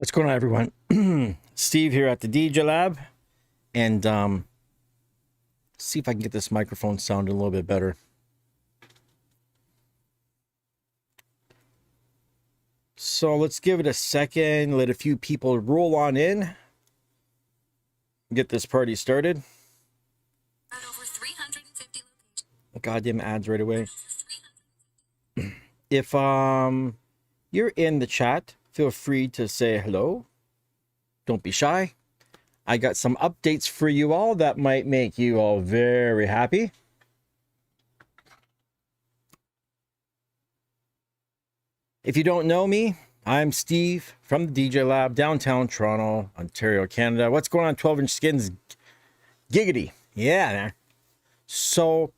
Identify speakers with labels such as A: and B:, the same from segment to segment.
A: What's going on, everyone? Steve here at the TheDjLab, and see if I can get this microphone sounding a little bit better. So let's give it a second, let a few people roll on in, get this party started.
B: Over 350 locations.
A: Goddamn ads right away. If you're in the chat, feel free to say hello. Don't be shy. I got some updates for you all that might make you all very happy. If you don't know me, I'm Steve from the TheDjLab, downtown Toronto, Ontario, Canada. What's going on, 12-inch skins? Giggity. Yeah, man. So,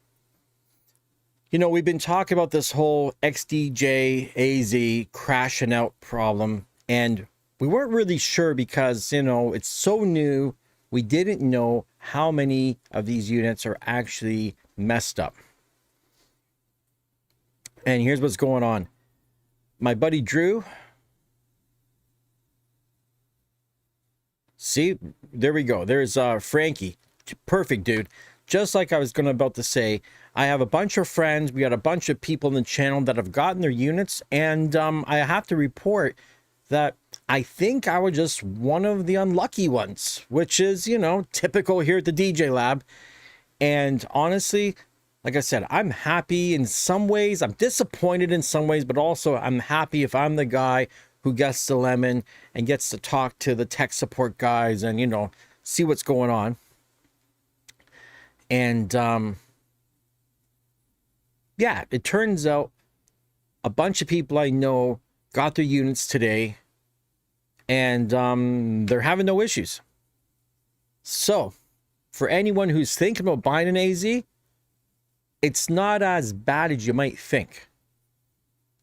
A: you know, we've been talking about this whole XDJ-AZ crashing out problem, and we weren't really sure because, you know, it's so new. We didn't know how many of these units are actually messed up. And here's what's going on. My buddy Drew. See, there we go. There's Frankie. Perfect, dude. Just like I was about to say, I have a bunch of friends. We got a bunch of people in the channel that have gotten their units, and I have to report that I think I was just one of the unlucky ones, which is, you know, typical here at the TheDjLab. And honestly, like I said, I'm happy in some ways. I'm disappointed in some ways, but also I'm happy if I'm the guy who gets the lemon and gets to talk to the tech support guys and, you know, see what's going on. And yeah, it turns out a bunch of people I know got their units today, and they're having no issues. So for anyone who's thinking about buying an AZ, it's not as bad as you might think.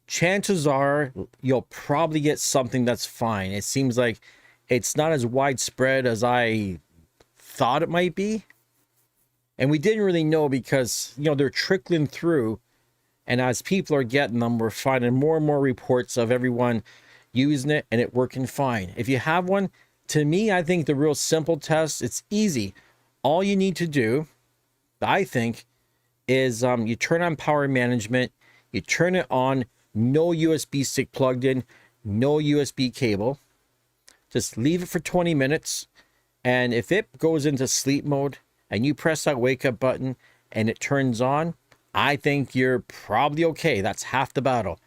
A: Chances are you'll probably get something that's fine. It seems like it's not as widespread as I thought it might be. And we didn't really know because, you know, they're trickling through. And as people are getting them, we're finding more and more reports of everyone using it and it working fine. If you have one, to me, I think the real simple test, it's easy. All you need to do, I think, is you turn on power management, you turn it on, no USB stick plugged in, no USB cable. Just leave it for 20 minutes. And if it goes into sleep mode and you press that wake up button and it turns on, I think you're probably okay. That's half the battle.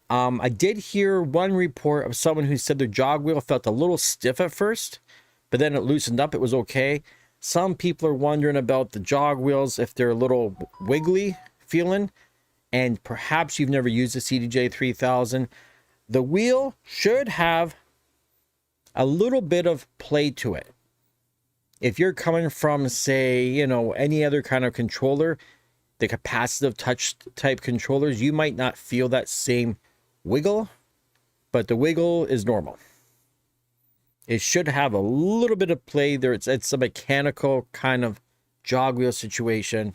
A: I did hear one report of someone who said their jog wheel felt a little stiff at first, but then it loosened up. It was okay. Some people are wondering about the jog wheels, if they're a little wiggly feeling, and perhaps you've never used the CDJ 3000. The wheel should have a little bit of play to it. If you're coming from, say, you know, any other kind of controller, the capacitive touch type controllers, you might not feel that same wiggle, but the wiggle is normal. It should have a little bit of play there. It's a mechanical kind of jog wheel situation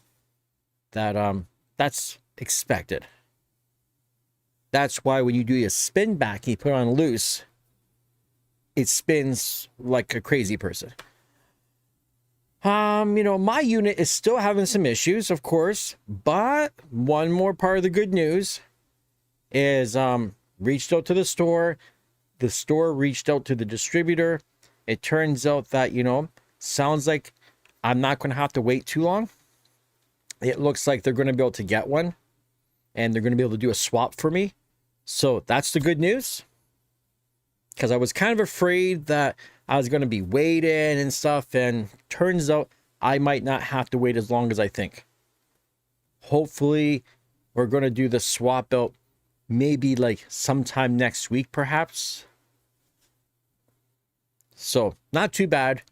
A: that that's expected. That's why when you do a spin back and you put it on loose, it spins like a crazy person. You know, my unit is still having some issues, of course, but one more part of the good news is reached out to the store reached out to the distributor. It turns out that, you know, sounds like I'm not going to have to wait too long. It looks like they're going to be able to get one and they're going to be able to do a swap for me. So that's the good news, because I was kind of afraid that I was going to be waiting and stuff, and turns out I might not have to wait as long as I think. Hopefully we're going to do the swap out maybe like sometime next week, perhaps. So not too bad.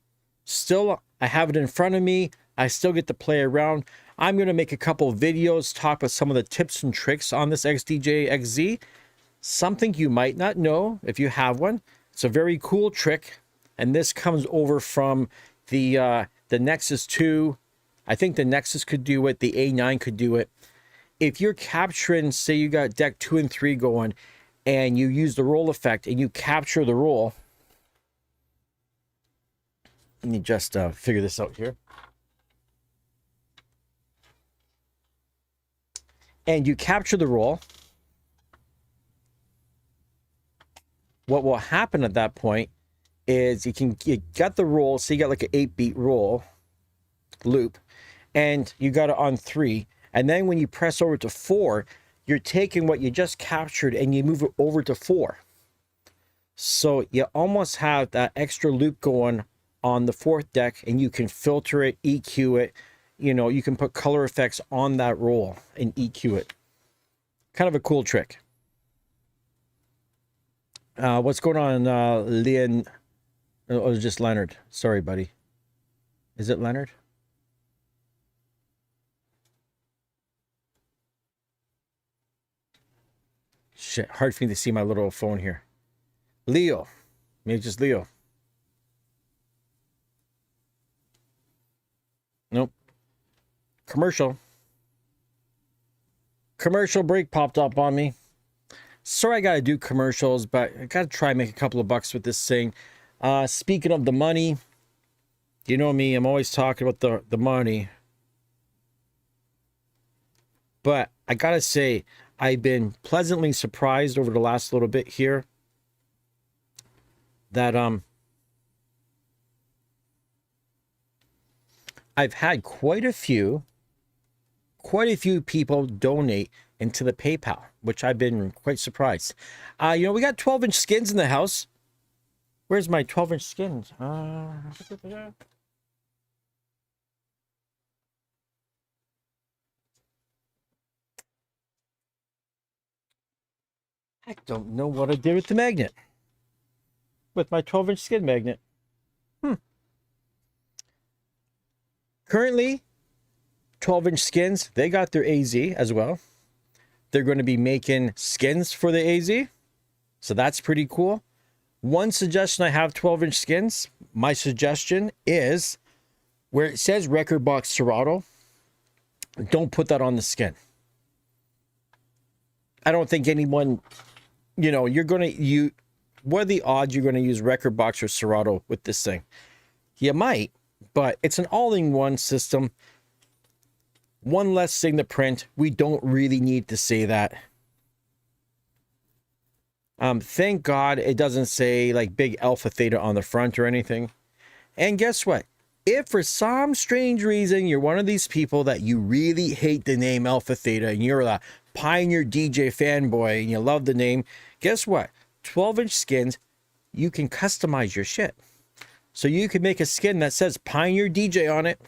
A: Still, I have it in front of me. I still get to play around. I'm going to make a couple videos, talk about some of the tips and tricks on this XDJ-AZ. Something you might not know if you have one. It's a very cool trick. And this comes over from the Nexus 2. I think the Nexus could do it. The A9 could do it. If you're capturing, say you got deck 2 and 3 going, and you use the roll effect and you capture the roll, Let me just figure this out here. And you capture the roll. What will happen at that point is you got the roll, so you got like an 8-beat roll loop, and you got it on 3. And then when you press over to 4, you're taking what you just captured and you move it over to 4. So you almost have that extra loop going on the 4th deck, and you can filter it, EQ it. You know, you can put color effects on that roll and EQ it. Kind of a cool trick. What's going on, Leon? Oh, it's just Leonard. Sorry, buddy. Is it Leonard? Shit, hard for me to see my little phone here. Leo. Maybe just Leo. Nope. Commercial. Commercial break popped up on me. Sorry I gotta do commercials, but I gotta try and make a couple of bucks with this thing. Speaking of the money, you know me, I'm always talking about the money. But I gotta say, I've been pleasantly surprised over the last little bit here that I've had quite a few people donate into the PayPal, which I've been quite surprised. You know, we got 12-inch skins in the house. Where's my 12-inch skins? I don't know what I did with the magnet. With my 12-inch skin magnet. Currently, 12-inch skins, they got their AZ as well. They're going to be making skins for the AZ. So that's pretty cool. One suggestion I have 12-inch skins. My suggestion is where it says Record Box Serato, don't put that on the skin. I don't think anyone, you know, what are the odds you're going to use Record Box or Serato with this thing? You might, but it's an all-in-one system. One less thing to print. We don't really need to say that. Thank God it doesn't say like big AlphaTheta on the front or anything. And guess what? If for some strange reason you're one of these people that you really hate the name AlphaTheta and you're a Pioneer DJ fanboy and you love the name, guess what? 12-inch skins, you can customize your shit. So you can make a skin that says Pioneer DJ on it.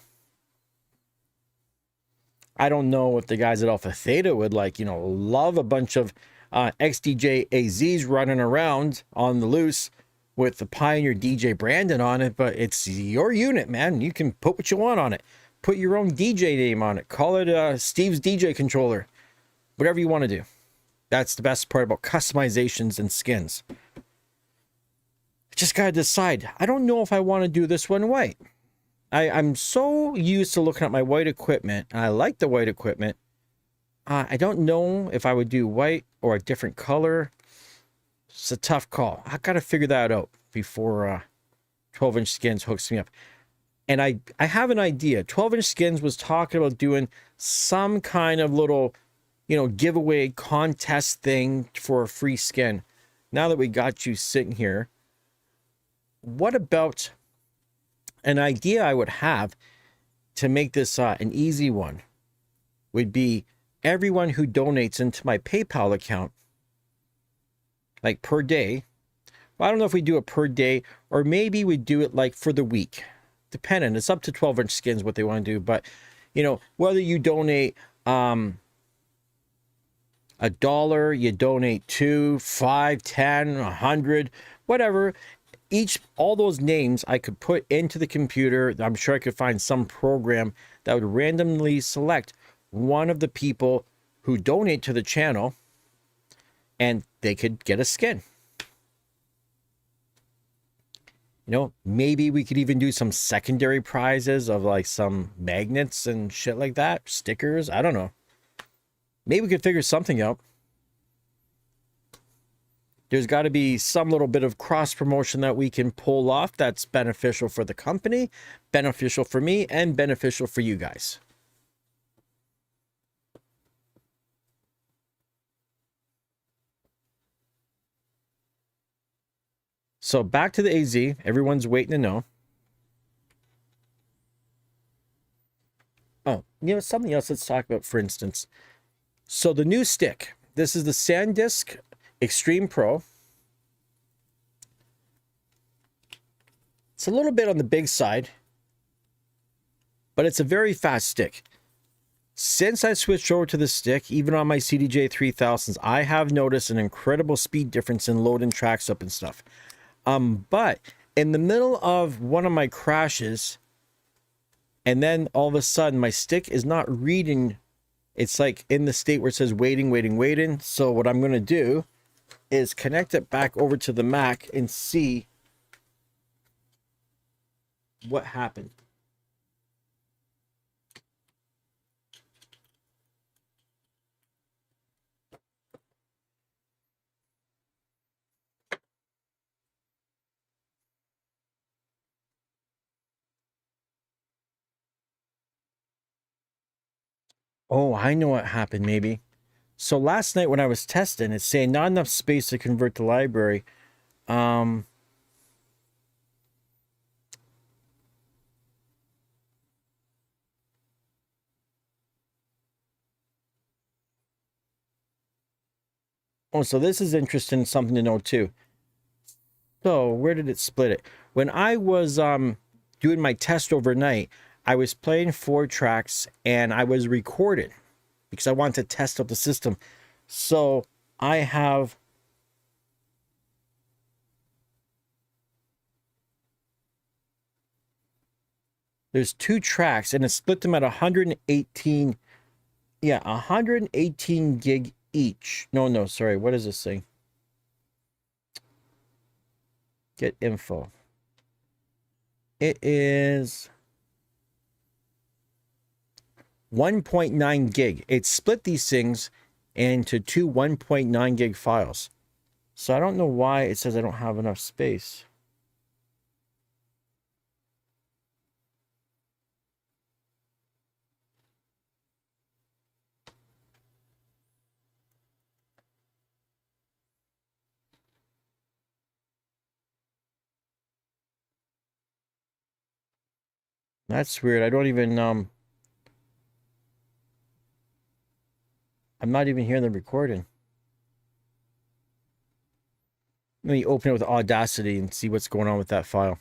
A: I don't know if the guys at AlphaTheta would love a bunch of XDJ-AZs running around on the loose with the Pioneer DJ branding on it, but it's your unit, man. You can put what you want on it. Put your own DJ name on it. Call it Steve's DJ controller. Whatever you want to do. That's the best part about customizations and skins. Just gotta decide. I don't know if I want to do this one white. I'm so used to looking at my white equipment, and I like the white equipment. I don't know if I would do white or a different color. It's a tough call. I gotta figure that out before 12-inch skins hooks me up. And I have an idea. 12-inch skins was talking about doing some kind of little, giveaway contest thing for a free skin. Now that we got you sitting here, what about an idea I would have to make this an easy one would be everyone who donates into my PayPal account, like per day. Well, I don't know if we do it per day or maybe we do it like for the week, depending. It's up to 12-inch skins what they want to do. But, whether you donate $1, you donate $2, $5, $10, $100, whatever. All those names I could put into the computer. I'm sure I could find some program that would randomly select one of the people who donate to the channel and they could get a skin. Maybe we could even do some secondary prizes of like some magnets and shit like that, stickers. I don't know. Maybe we could figure something out. There's got to be some little bit of cross promotion that we can pull off that's beneficial for the company, beneficial for me, and beneficial for you guys. So back to the AZ. Everyone's waiting to know. Oh, you know, something else let's talk about, for instance. So the new stick. This is the SanDisk Extreme Pro. It's a little bit on the big side, but it's a very fast stick. Since I switched over to the stick, even on my CDJ-3000s, I have noticed an incredible speed difference in loading tracks up and stuff. But in the middle of one of my crashes, and then all of a sudden my stick is not reading. It's like in the state where it says waiting, waiting, waiting. So what I'm going to do is connect it back over to the Mac and see what happened. Oh, I know what happened maybe. So last night when I was testing, it's saying not enough space to convert the library. Oh, so this is interesting, something to know too. So where did it split it? When I was doing my test overnight, I was playing 4 tracks and I was recording because I wanted to test out the system. So I have there's 2 tracks and it split them at 118. Yeah, 118 gig each. No, sorry. What is this thing? Get info. It is 1.9 gig. It split these things into 2 1.9 gig files. So I don't know why it says I don't have enough space. That's weird. I don't even I'm not even hearing the recording. Let me open it with Audacity and see what's going on with that file.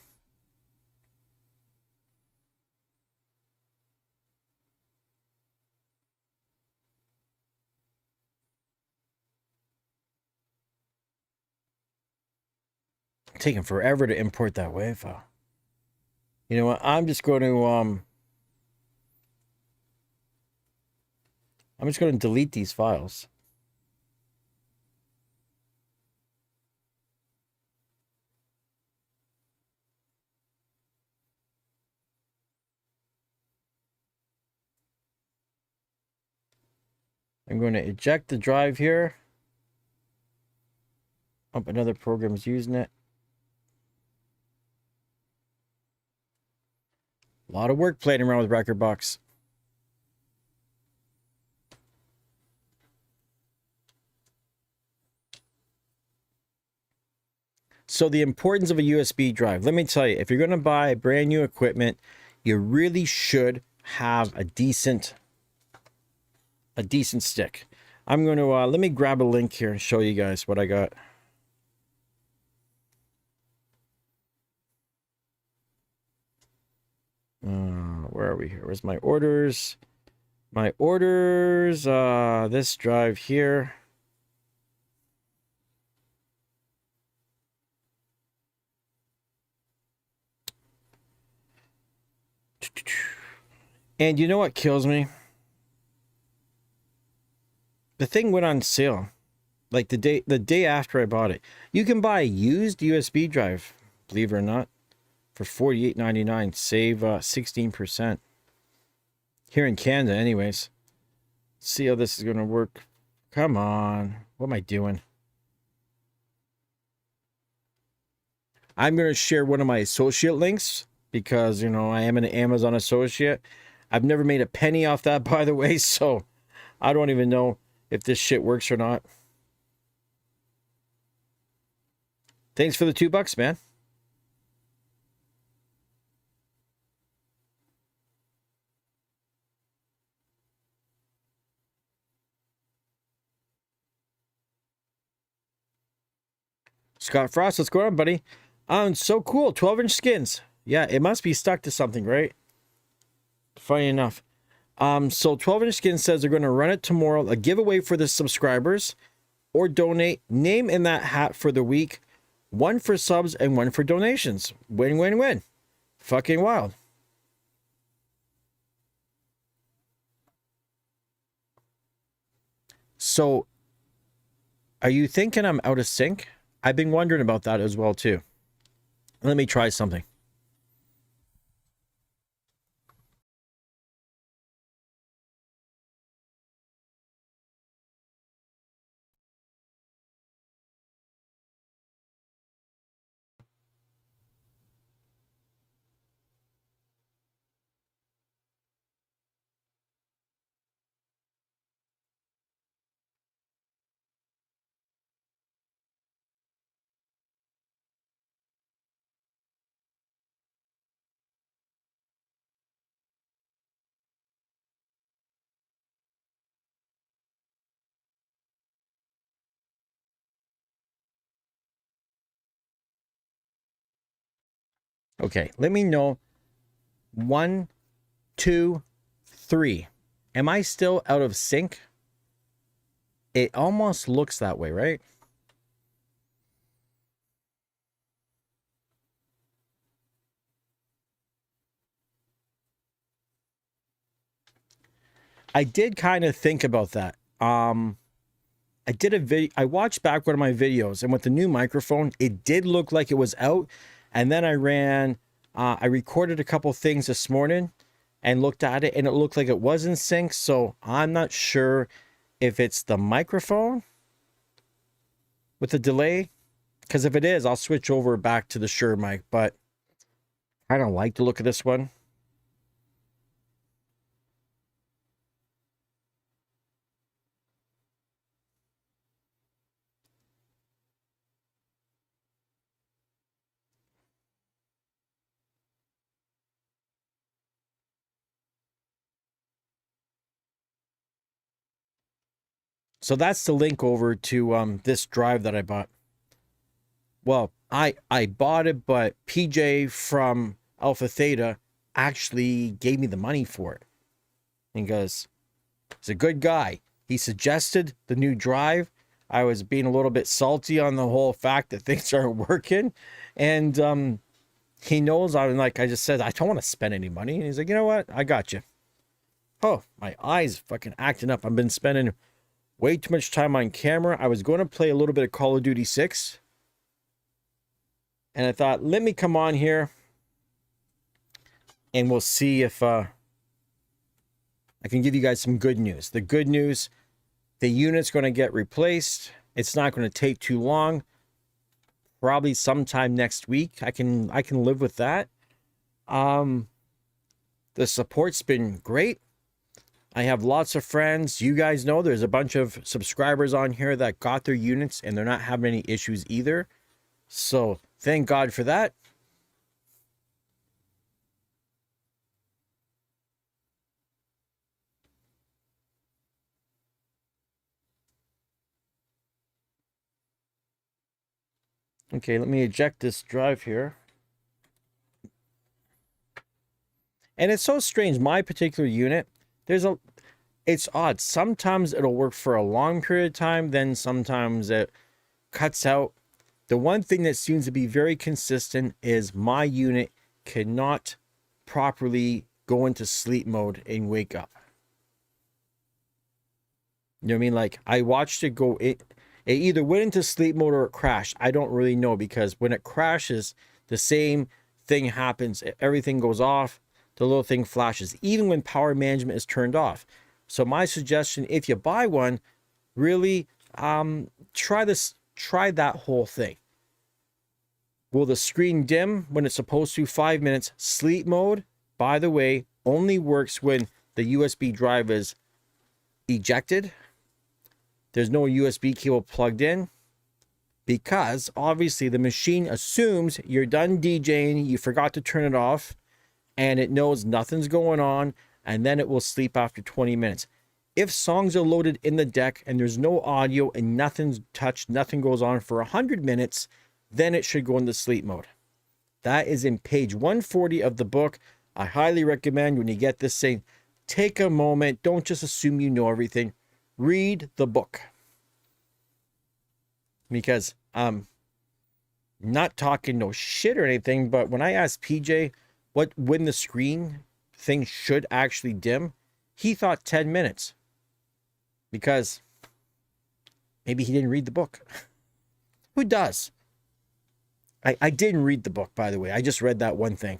A: It's taking forever to import that WAV file. You know what? I'm just going to delete these files. I'm going to eject the drive here. Oh, another program is using it. A lot of work playing around with Rekordbox. So the importance of a USB drive. Let me tell you, if you're going to buy brand new equipment, you really should have a decent stick. I'm going to let me grab a link here and show you guys what I got. Where are we here? Where's my orders? My orders, this drive here. And you know what kills me? The thing went on sale like the day after I bought it. You can buy a used USB drive, believe it or not, for $48.99. Save 16%. Here in Canada, anyways. See how this is going to work. Come on. What am I doing? I'm going to share one of my associate links because, you know, I am an Amazon associate. I've never made a penny off that, by the way, so I don't even know if this shit works or not. Thanks for the $2, man. Scott Frost, what's going on, buddy? So cool. 12-inch skins. Yeah, it must be stuck to something, right? Funny enough. So 12-inch skin says they're going to run it tomorrow. A giveaway for the subscribers or donate. Name in that hat for the week. One for subs and one for donations. Win, win, win. Fucking wild. So, are you thinking I'm out of sync? I've been wondering about that as well, too. Let me try something. Okay, let me know. 1, 2, 3. Am I still out of sync? It almost looks that way, right? I did kind of think about that. I did a video. I watched back one of my videos, and with the new microphone, it did look like it was out. And then I recorded a couple things this morning and looked at it, and it looked like it was in sync. So I'm not sure if it's the microphone with the delay, because if it is, I'll switch over back to the Shure mic. But I don't like the look of this one. So that's the link over to this drive that I bought. Well, I bought it, but PJ from AlphaTheta actually gave me the money for it. He goes, he's a good guy. He suggested the new drive. I was being a little bit salty on the whole fact that things aren't working. And he knows I'm like, I just said, I don't want to spend any money. And he's like, you know what? I got you. Oh, my eyes fucking acting up. I've been spending way too much time on camera. I was going to play a little bit of Call of Duty 6. And I thought, let me come on here and we'll see if I can give you guys some good news. The good news, the unit's going to get replaced. It's not going to take too long. Probably sometime next week. I can live with that. The support's been great. I have lots of friends. You guys know there's a bunch of subscribers on here that got their units and they're not having any issues either. So thank God for that. Okay, let me eject this drive here. And it's so strange. My particular unit, it's odd. Sometimes it'll work for a long period of time. Then sometimes it cuts out. The one thing that seems to be very consistent is my unit cannot properly go into sleep mode and wake up. You know what I mean? Like, I watched it go, it either went into sleep mode or it crashed. I don't really know, because when it crashes, the same thing happens. Everything goes off. The little thing flashes, even when power management is turned off. So my suggestion, if you buy one, really try that whole thing. Will the screen dim when it's supposed to? 5 minutes. Sleep mode, by the way, only works when the USB drive is ejected. There's no USB cable plugged in, because obviously the machine assumes you're done DJing, you forgot to turn it off, and it knows nothing's going on, and then it will sleep after 20 minutes. If songs are loaded in the deck and there's no audio and nothing's touched, nothing goes on for 100 minutes, then it should go into sleep mode. That is in page 140 of the book. I highly recommend, when you get this thing, take a moment. Don't just assume you know everything. Read the book. Because I'm not talking no shit or anything, but when I asked PJ when the screen thing should actually dim, he thought 10 minutes. Because maybe he didn't read the book. Who does? I didn't read the book, by the way. I just read that one thing.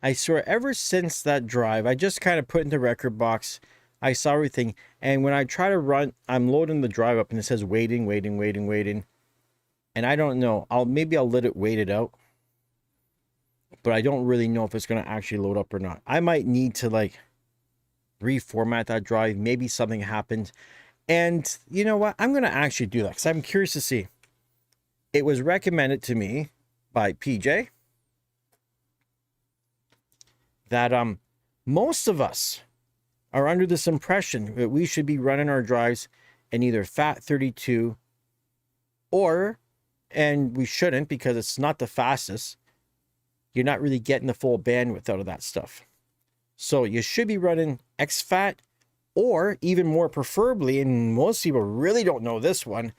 A: I swear, ever since that drive, I just kind of put in the record box. I saw everything. And when I try to run, I'm loading the drive up and it says waiting, waiting, waiting, waiting. And I don't know. Maybe I'll let it wait it out. But I don't really know if it's going to actually load up or not. I might need to like reformat that drive. Maybe something happened. And you know what? I'm going to actually do that because I'm curious to see. It was recommended to me by PJ that most of us are under this impression that we should be running our drives in either FAT32 and we shouldn't, because it's not the fastest. You're not really getting the full bandwidth out of that stuff. So you should be running exFAT, or even more preferably, and most people really don't know this one,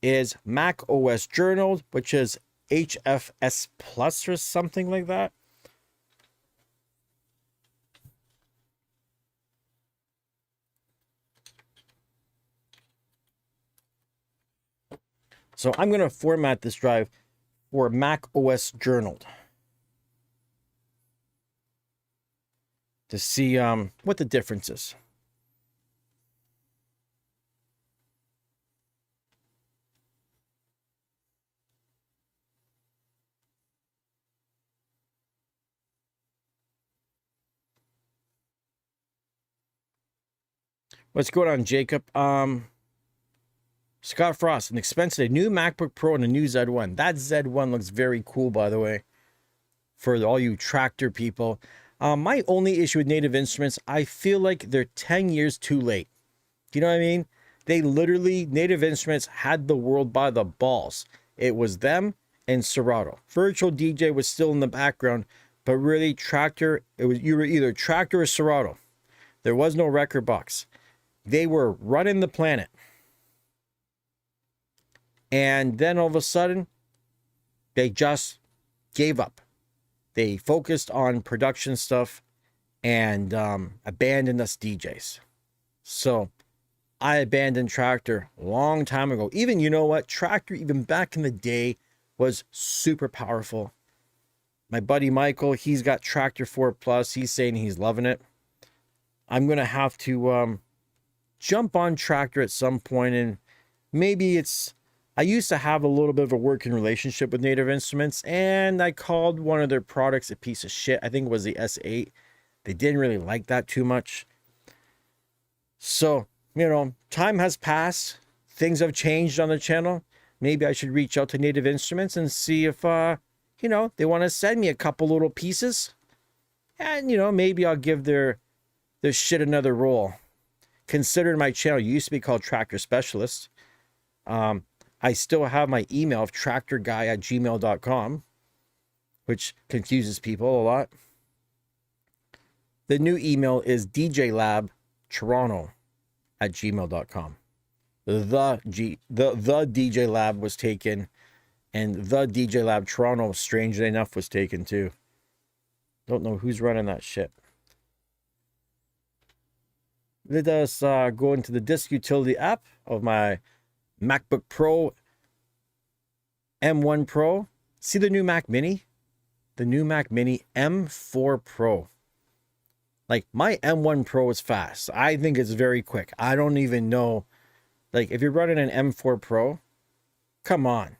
A: is Mac OS Journaled, which is HFS Plus or something like that. So I'm going to format this drive for Mac OS Journaled to see what the difference is. What's going on, Jacob? Scott Frost, an expensive, a new MacBook Pro and a new Z1. That Z1 looks very cool, by the way, for all you tractor people. My only issue with Native Instruments, I feel like they're 10 years too late. Do you know what I mean? They literally, Native Instruments had the world by the balls. It was them and Serato. Virtual DJ was still in the background, but really Traktor, you were either Traktor or Serato. There was no record box. They were running the planet. And then all of a sudden, they just gave up. They focused on production stuff and abandoned us DJs. So I abandoned Traktor a long time ago. Even, you know what? Traktor, even back in the day, was super powerful. My buddy Michael, he's got Traktor 4 Plus. He's saying he's loving it. I'm going to have to jump on Traktor at some point, and maybe it's... I used to have a little bit of a working relationship with Native Instruments, and I called one of their products a piece of shit. I think it was the S8. They didn't really like that too much. So, you know, time has passed. Things have changed on the channel. Maybe I should reach out to Native Instruments and see if, you know, they want to send me a couple little pieces. And, you know, maybe I'll give their shit another roll. Considering my channel used to be called Tractor Specialist. I still have my email of tractorguy@gmail.com, which confuses people a lot. The new email is DjLab@gmail.com. The DjLab was taken And the TheDjLab Toronto, strangely enough, was taken too. Don't know who's running that shit. Let us go into the disk utility app of my MacBook Pro M1 Pro. See the new Mac Mini? The new Mac Mini M4 Pro. Like, my M1 Pro is fast. I think it's very quick. I don't even know. Like, if you're running an M4 Pro, come on.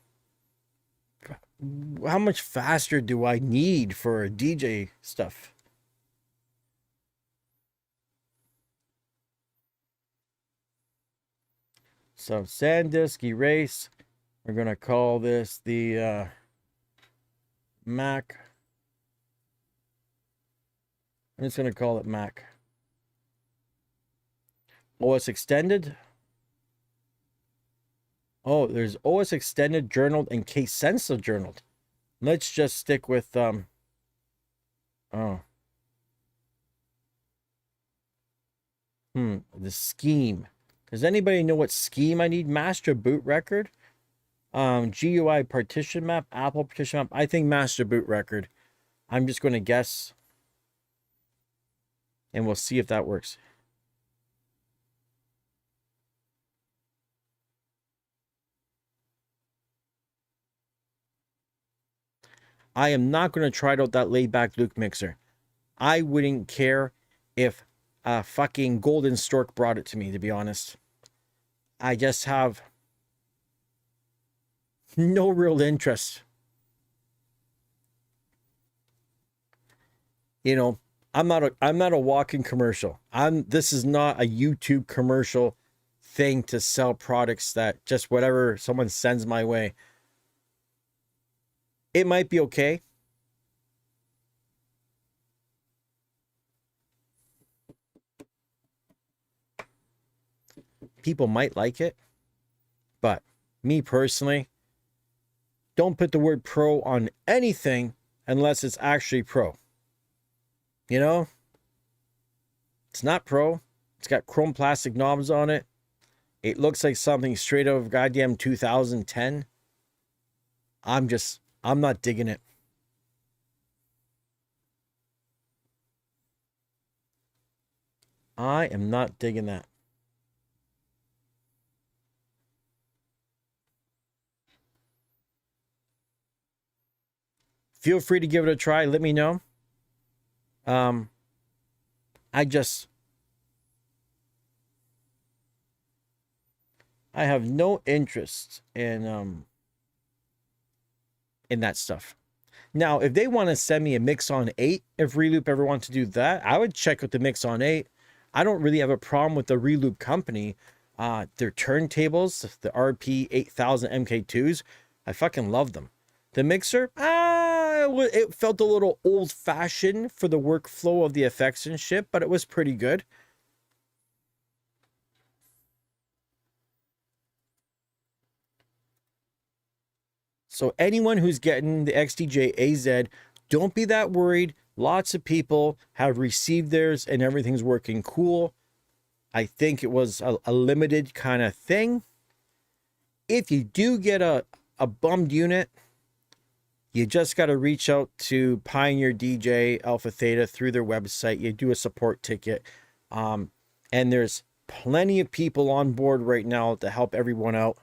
A: How much faster do I need for DJ stuff? So, SanDisk erase. We're going to call this the Mac. I'm just going to call it Mac. OS Extended. Oh, there's OS Extended, Journaled, and Case Sensitive Journaled. Let's just stick with the scheme. Does anybody know what scheme I need? Master boot record, GUI partition map, Apple partition map. I think master boot record. I'm just going to guess, and we'll see if that works. I am not going to try out that laid back Luke mixer. I wouldn't care if a fucking Golden Stork brought it to me, to be honest. I just have no real interest. You know, I'm not a walking commercial. This is not a YouTube commercial thing to sell products that just whatever someone sends my way. It might be okay. People might like it. But me personally, don't put the word pro on anything unless it's actually pro. You know? It's not pro. It's got chrome plastic knobs on it. It looks like something straight out of goddamn 2010. I'm not digging it. I am not digging that. Feel free to give it a try. Let me know. I have no interest in that stuff. Now, if they want to send me a Mix-On 8, if Reloop ever wants to do that, I would check out the Mix-On 8. I don't really have a problem with the Reloop company. Their turntables, the RP8000 MK2s, I fucking love them. The mixer, it felt a little old-fashioned for the workflow of the effects and shit, but it was pretty good. So anyone who's getting the XDJ-AZ, don't be that worried. Lots of people have received theirs and everything's working cool. I think it was a limited kind of thing. If you do get a bummed unit, you just got to reach out to Pioneer DJ AlphaTheta through their website. You do a support ticket. And there's plenty of people on board right now to help everyone out.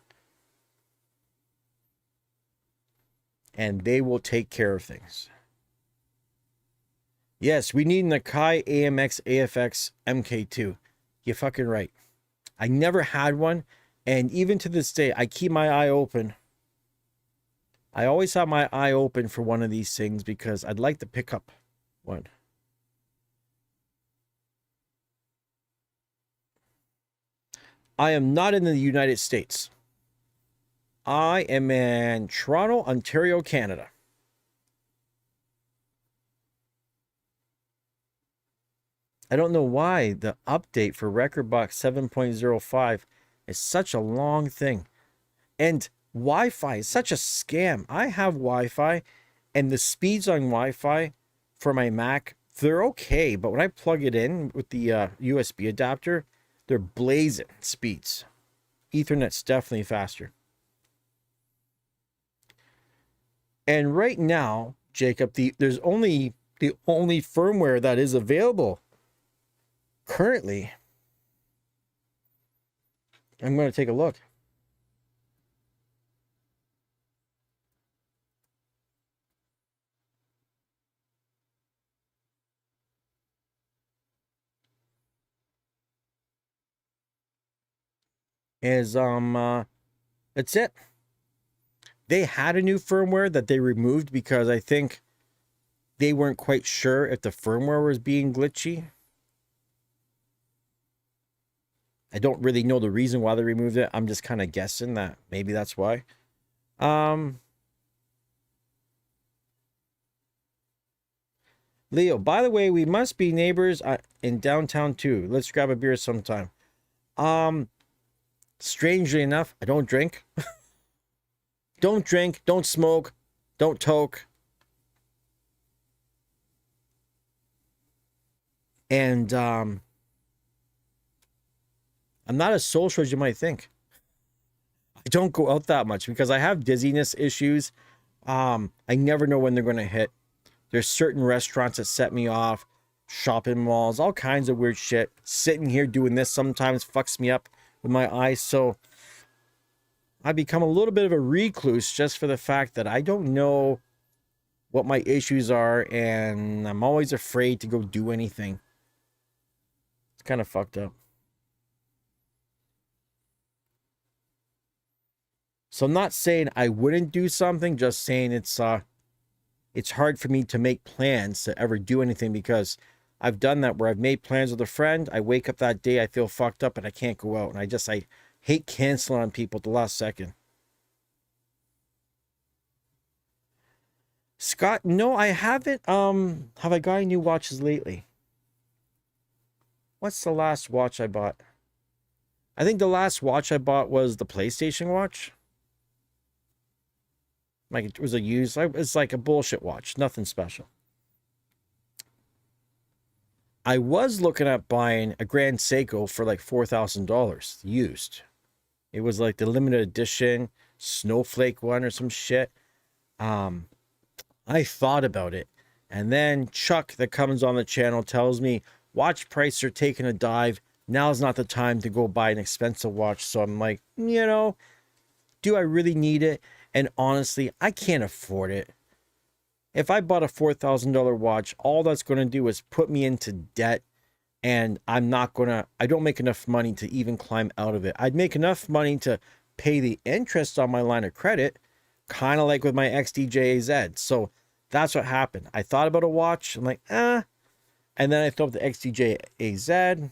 A: And they will take care of things. Yes, we need an Akai AMX AFX MK2. You're fucking right. I never had one. And even to this day, I keep my eye open. I always have my eye open for one of these things because I'd like to pick up one. I am not in the United States. I am in Toronto, Ontario, Canada. I don't know why the update for Rekordbox 7.05 is such a long thing. And Wi-Fi is such a scam. I have Wi-Fi, and the speeds on Wi-Fi for my Mac, they're okay. But when I plug it in with the USB adapter, they're blazing speeds. Ethernet's definitely faster. And right now, Jacob, there's only the only firmware that is available currently. I'm going to take a look. Is that's it. They had a new firmware that they removed because I think they weren't quite sure if the firmware was being glitchy. I don't really know the reason why they removed it. I'm just kind of guessing that maybe that's why. Leo, by the way, we must be neighbors in downtown too. Let's grab a beer sometime. Strangely enough, I don't drink. Don't drink, don't smoke, don't toke. And I'm not as social as you might think. I don't go out that much because I have dizziness issues. I never know when they're going to hit. There's certain restaurants that set me off, shopping malls, all kinds of weird shit. Sitting here doing this sometimes fucks me up with my eyes. So I become a little bit of a recluse just for the fact that I don't know what my issues are, and I'm always afraid to go do anything. It's kind of fucked up. So I'm not saying I wouldn't do something, just saying it's hard for me to make plans to ever do anything because I've done that where I've made plans with a friend. I wake up that day, I feel fucked up and I can't go out. And I hate canceling on people at the last second. Scott, no, I haven't. Have I got any new watches lately? What's the last watch I bought? I think the last watch I bought was the PlayStation watch. Like it was a used, it's like a bullshit watch, nothing special. I was looking at buying a Grand Seiko for like $4,000 used. It was like the limited edition snowflake one or some shit. I thought about it, and then Chuck that comes on the channel tells me watch prices are taking a dive. Now's not the time to go buy an expensive watch. So I'm like, do I really need it? And honestly, I can't afford it. If I bought a $4,000 watch, all that's going to do is put me into debt, and I don't make enough money to even climb out of it. I'd make enough money to pay the interest on my line of credit, kind of like with my XDJ-AZ. So that's what happened. I thought about a watch. I'm like, And then I thought of the XDJ-AZ, and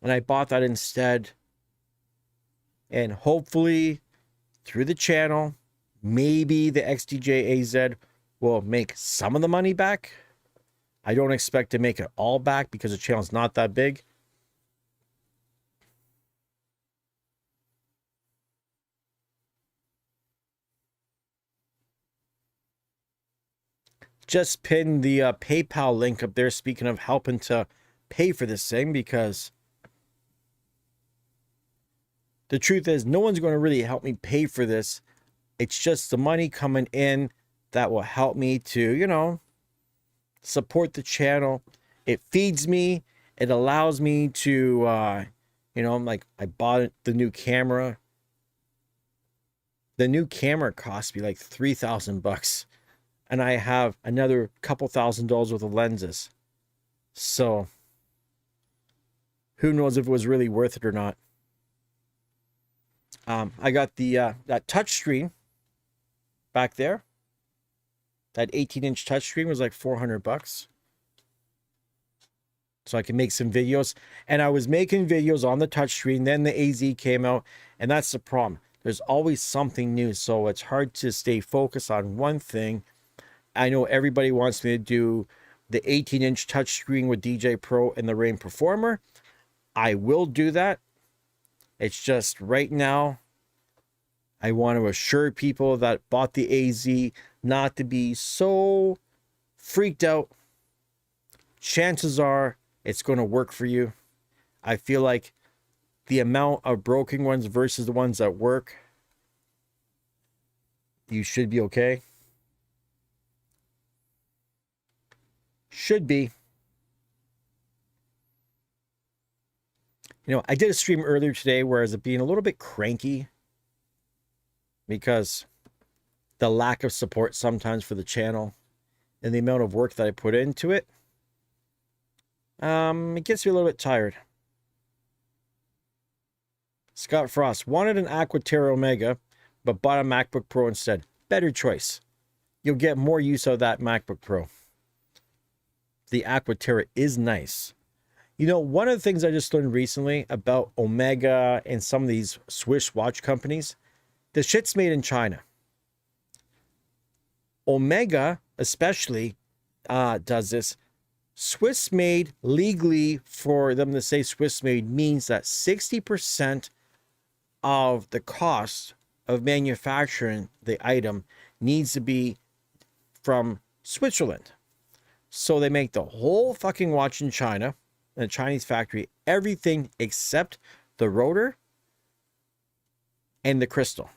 A: I bought that instead. And hopefully, through the channel, maybe the XDJ-AZ will make some of the money back. I don't expect to make it all back because the channel's not that big. Just pin the PayPal link up there, speaking of helping to pay for this thing, because the truth is no one's going to really help me pay for this. It's just the money coming in that will help me to, support the channel. It feeds me. It allows me to, like I bought the new camera. The new camera cost me like $3,000. And I have another couple $1,000s worth of lenses. So who knows if it was really worth it or not. I got the that touchscreen back there. That 18-inch touchscreen was like $400. So I can make some videos. And I was making videos on the touchscreen. Then the AZ came out. And that's the problem. There's always something new. So it's hard to stay focused on one thing. I know everybody wants me to do the 18-inch touchscreen with DJ Pro and the Rain Performer. I will do that. It's just right now, I want to assure people that bought the AZ not to be so freaked out. Chances are it's going to work for you. I feel like the amount of broken ones versus the ones that work, you should be okay. Should be. You know, I did a stream earlier today where I was being a little bit cranky because the lack of support sometimes for the channel and the amount of work that I put into it. It gets me a little bit tired. Scott Frost wanted an AlphaTheta Omega, but bought a MacBook Pro instead. Better choice. You'll get more use out of that MacBook Pro. The AlphaTheta is nice. You know, one of the things I just learned recently about Omega and some of these Swiss watch companies, the shit's made in China. Omega, especially, does this. Swiss made, legally for them to say Swiss made means that 60% of the cost of manufacturing the item needs to be from Switzerland. So they make the whole fucking watch in China, in a Chinese factory, everything except the rotor and the crystal.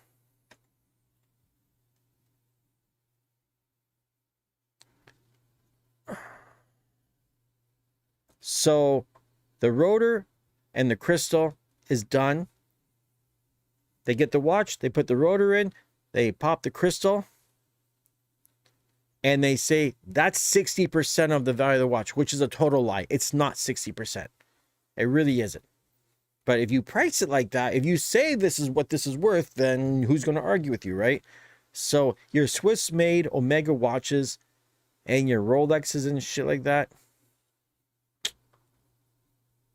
A: So the rotor and the crystal is done. They get the watch, they put the rotor in, they pop the crystal, and they say that's 60% of the value of the watch, which is a total lie. It's not 60%. It really isn't. But if you price it like that, if you say this is what this is worth, then who's going to argue with you, right? So your Swiss-made Omega watches and your Rolexes and shit like that,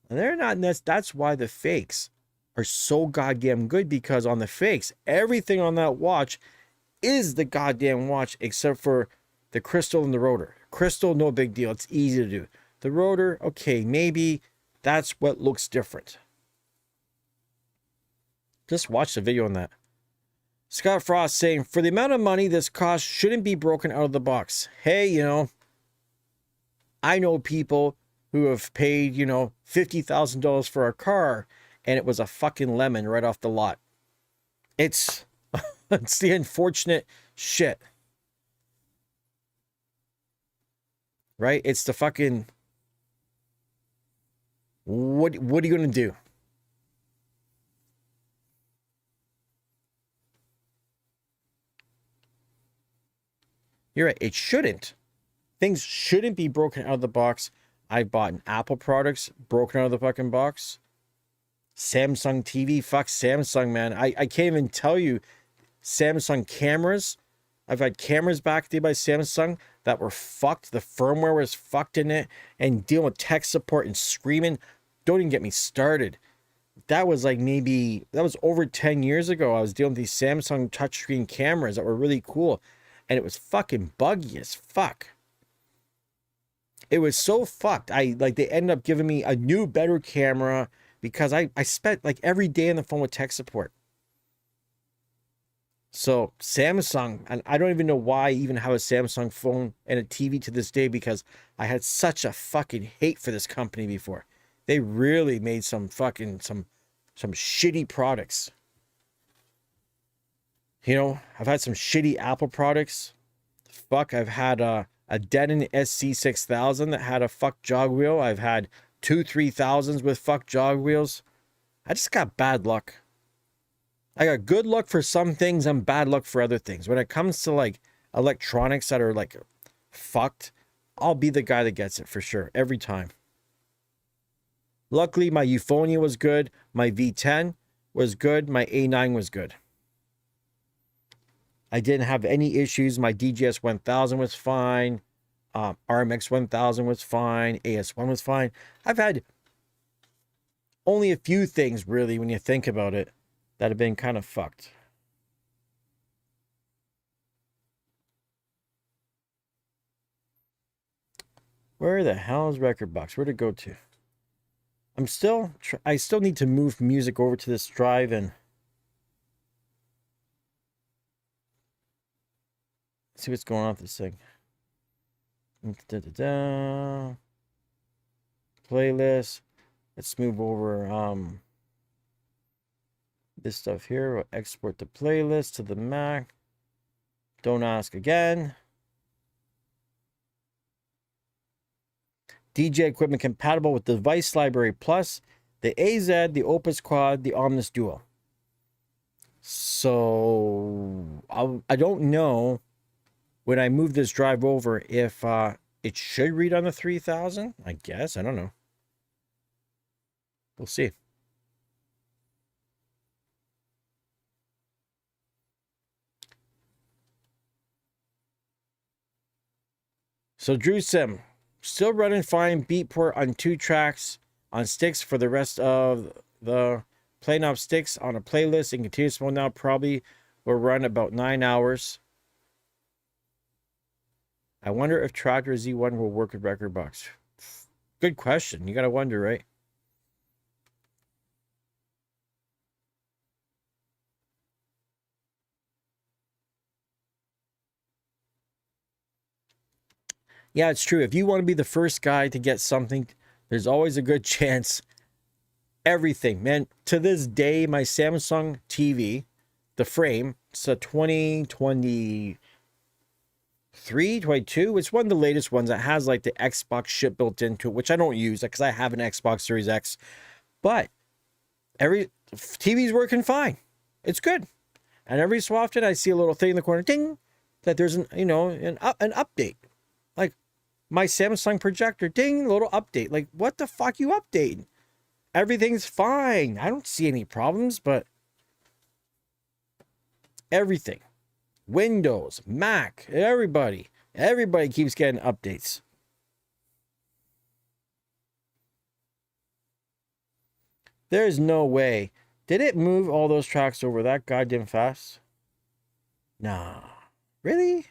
A: and they're not, that's why the fakes are so goddamn good, because on the fakes, everything on that watch is the goddamn watch except for the crystal and the rotor. Crystal, no big deal. It's easy to do. The rotor, okay, maybe that's what looks different. Just watch the video on that. Scott Frost saying, for the amount of money this cost shouldn't be broken out of the box. Hey, you know, I know people who have paid, you know, $50,000 for a car and it was a fucking lemon right off the lot. It's it's the unfortunate shit. Right? It's the fucking, what are you going to do? You're right. It shouldn't. Things shouldn't be broken out of the box. I bought an Apple products broken out of the fucking box. Samsung TV, fuck Samsung, man. I can't even tell you. Samsung cameras. I've had cameras back there by Samsung that were fucked. The firmware was fucked in it, and dealing with tech support and screaming. Don't even get me started. That was like maybe, that was over 10 years ago. I was dealing with these Samsung touchscreen cameras that were really cool, and it was fucking buggy as fuck. It was so fucked. They ended up giving me a new, better camera because I spent like every day on the phone with tech support. So Samsung, and I don't even know why I even have a Samsung phone and a TV to this day, because I had such a fucking hate for this company before. They really made some fucking, some shitty products. You know, I've had some shitty Apple products. Fuck, I've had a Denon SC6000 that had a fuck jog wheel. I've had 3000s with fuck jog wheels. I just got bad luck. I got good luck for some things and bad luck for other things. When it comes to like electronics that are like fucked, I'll be the guy that gets it for sure, every time. Luckily, my Euphonia was good. My V10 was good. My A9 was good. I didn't have any issues. My DJS 1000 was fine. RMX 1000 was fine. AS1 was fine. I've had only a few things, really, when you think about it, that have been kind of fucked. Where the hell is Record Box? Where'd it go to? I still need to move music over to this drive and see what's going on with this thing. Playlist. Let's move over this stuff here. We'll export the playlist to the Mac. Don't ask again. DJ equipment compatible with the Device Library Plus, the AZ, the Opus Quad, the Omnis Duo. So I don't know when I move this drive over if it should read on the 3000. I guess. I don't know. We'll see. So Drew Sim, still running fine. Beatport on 2 tracks on sticks for the rest of the playing off sticks on a playlist in continuous mode now. Probably will run about 9 hours. I wonder if Tractor Z1 will work with Record Box. Good question. You gotta wonder, right? Yeah, it's true. If you want to be the first guy to get something, there's always a good chance. Everything, man. To this day, my Samsung TV, the frame, it's a 2023, 22. It's one of the latest ones that has like the Xbox shit built into it, which I don't use because I have an Xbox Series X. But every TV's working fine. It's good. And every so often I see a little thing in the corner, ding, that there's an update. Like my Samsung projector, ding, little update. Like, what the fuck you updating? Everything's fine. I don't see any problems, but everything. Windows, Mac, everybody keeps getting updates. There's no way. Did it move all those tracks over that goddamn fast? Nah. Really?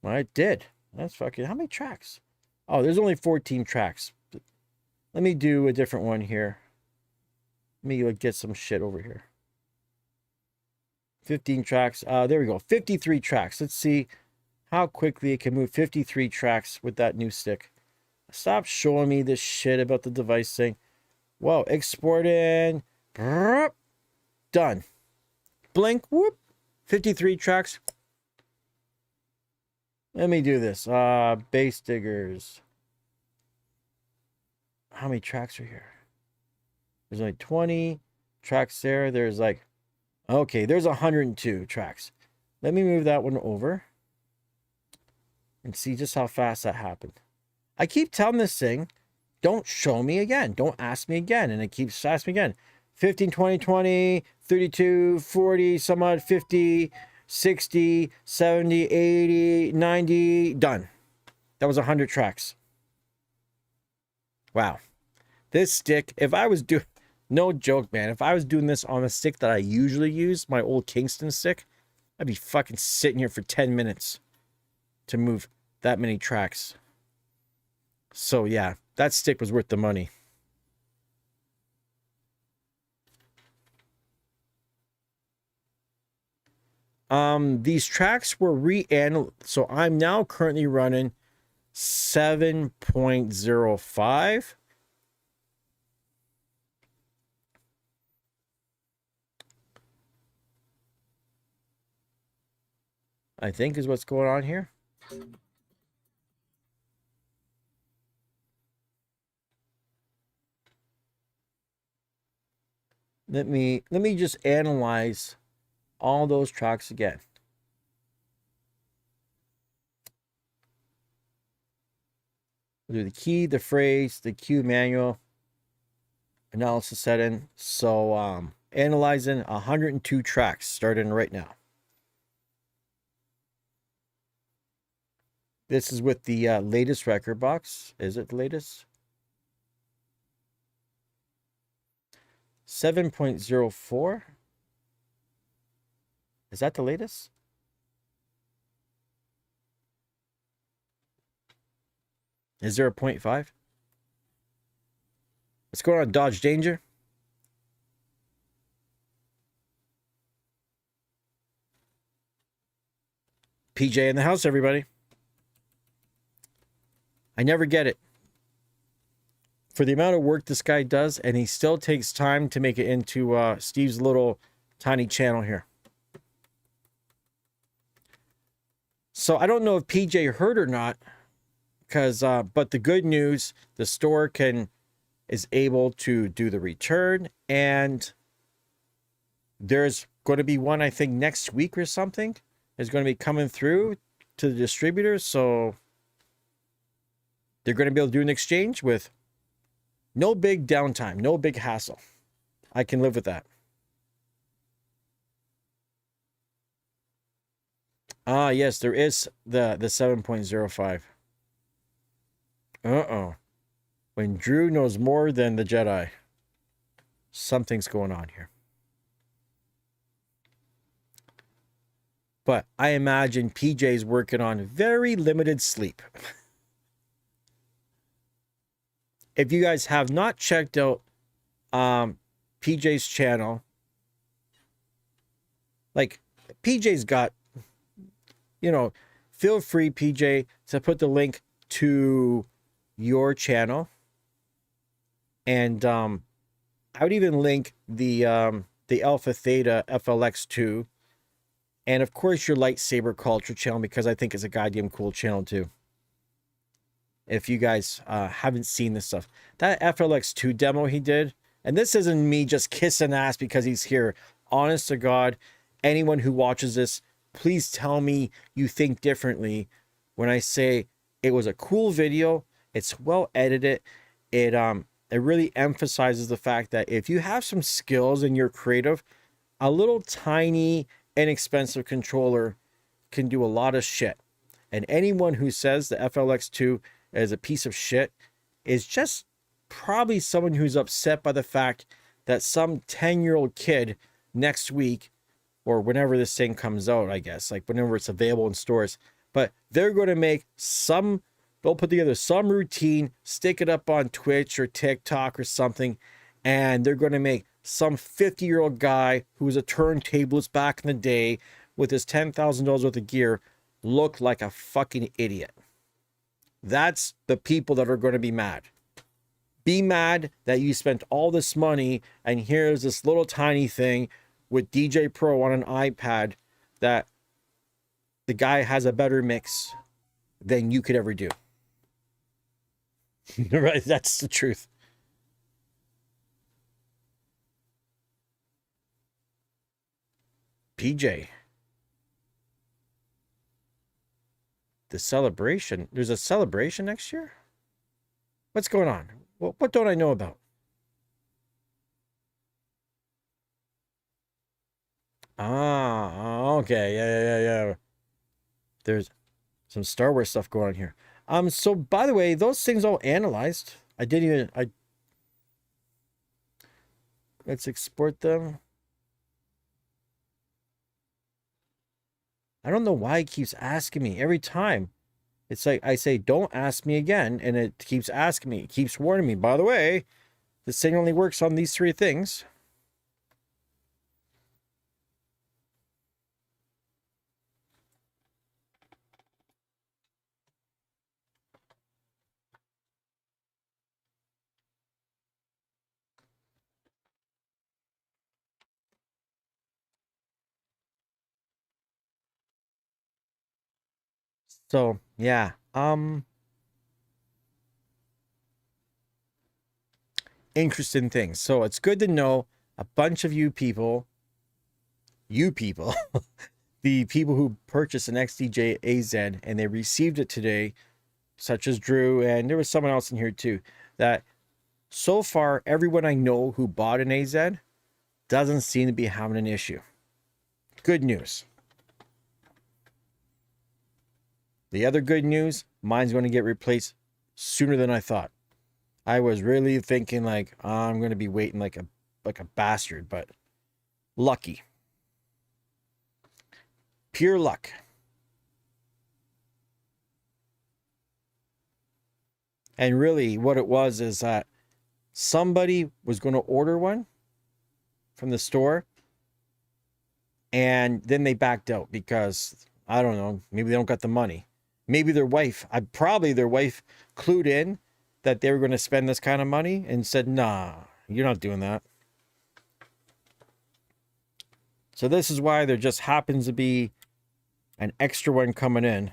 A: Well, it did. That's fucking... How many tracks? Oh, there's only 14 tracks. Let me do a different one here. Let me get some shit over here. 15 tracks. There we go. 53 tracks. Let's see how quickly it can move 53 tracks with that new stick. Stop showing me this shit about the device thing. Whoa, exporting. Done. Blink. Whoop. 53 tracks. Let me do this. Bass diggers. How many tracks are here? There's only 20 tracks there. There's like, okay, there's 102 tracks. Let me move that one over and see just how fast that happened. I keep telling this thing, don't show me again. Don't ask me again. And it keeps asking me again. 15, 20, 20, 32, 40, some odd, 50, 60, 70, 80, 90. Done. That was 100 tracks. Wow. This stick, if I was doing, no joke, man, if I was doing this on a stick that I usually use, my old Kingston stick, I'd be fucking sitting here for 10 minutes to move that many tracks. So yeah, that stick was worth the money. These tracks were re-analyzed, so I'm now currently running 7.05. I think is what's going on here. Let me just analyze all those tracks again. We'll do the key, the phrase, the cue manual, analysis setting. So analyzing 102 tracks starting right now. This is with the latest record box. Is it the latest? 7.04. Is that the latest? Is there a 0.5? What's going on, Dodge Danger? PJ in the house, everybody. I never get it. For the amount of work this guy does, and he still takes time to make it into Steve's little tiny channel here. So I don't know if PJ heard or not, because but the good news, the store is able to do the return, and there's going to be one, I think, next week or something is going to be coming through to the distributors. So they're going to be able to do an exchange with no big downtime, no big hassle. I can live with that. Ah, yes, there is the 7.05. Uh-oh. When Drew knows more than the Jedi. Something's going on here. But I imagine PJ's working on very limited sleep. If you guys have not checked out PJ's channel, like PJ's got, you know, feel free, PJ, to put the link to your channel. And I would even link the AlphaTheta FLX2. And of course your lightsaber culture channel, because I think it's a goddamn cool channel too. If you guys haven't seen this stuff. That FLX2 demo he did, and this isn't me just kissing ass because he's here. Honest to God, anyone who watches this, please tell me you think differently when I say it was a cool video. It's well edited. It really emphasizes the fact that if you have some skills and you're creative, a little tiny inexpensive controller can do a lot of shit. And anyone who says the FLX2 is a piece of shit is just probably someone who's upset by the fact that some 10-year-old kid next week, or whenever this thing comes out, I guess, like whenever it's available in stores, but they're going to make they'll put together some routine, stick it up on Twitch or TikTok or something, and they're going to make some 50-year-old guy who was a turntablist back in the day with his $10,000 worth of gear look like a fucking idiot. That's the people that are going to be mad. Be mad that you spent all this money and here's this little tiny thing with DJ Pro on an iPad that the guy has a better mix than you could ever do. Right? That's the truth. PJ. The celebration. There's a celebration next year? What's going on? What don't I know about? Ah, okay. Yeah. There's some Star Wars stuff going on here. So by the way, those things all analyzed. Let's export them. I don't know why it keeps asking me every time. It's like I say, don't ask me again. And it keeps asking me. It keeps warning me. By the way, this thing only works on these 3 things. So, yeah. Interesting things. So it's good to know a bunch of you people, the people who purchased an XDJ-AZ and they received it today, such as Drew, and there was someone else in here too, that so far everyone I know who bought an AZ doesn't seem to be having an issue. Good news. The other good news, mine's going to get replaced sooner than I thought. I was really thinking like, oh, I'm going to be waiting like a bastard, but lucky. Pure luck. And really what it was is that somebody was going to order one from the store and then they backed out because, I don't know, maybe they don't got the money. Maybe their wife clued in that they were going to spend this kind of money and said, nah, you're not doing that. So this is why there just happens to be an extra one coming in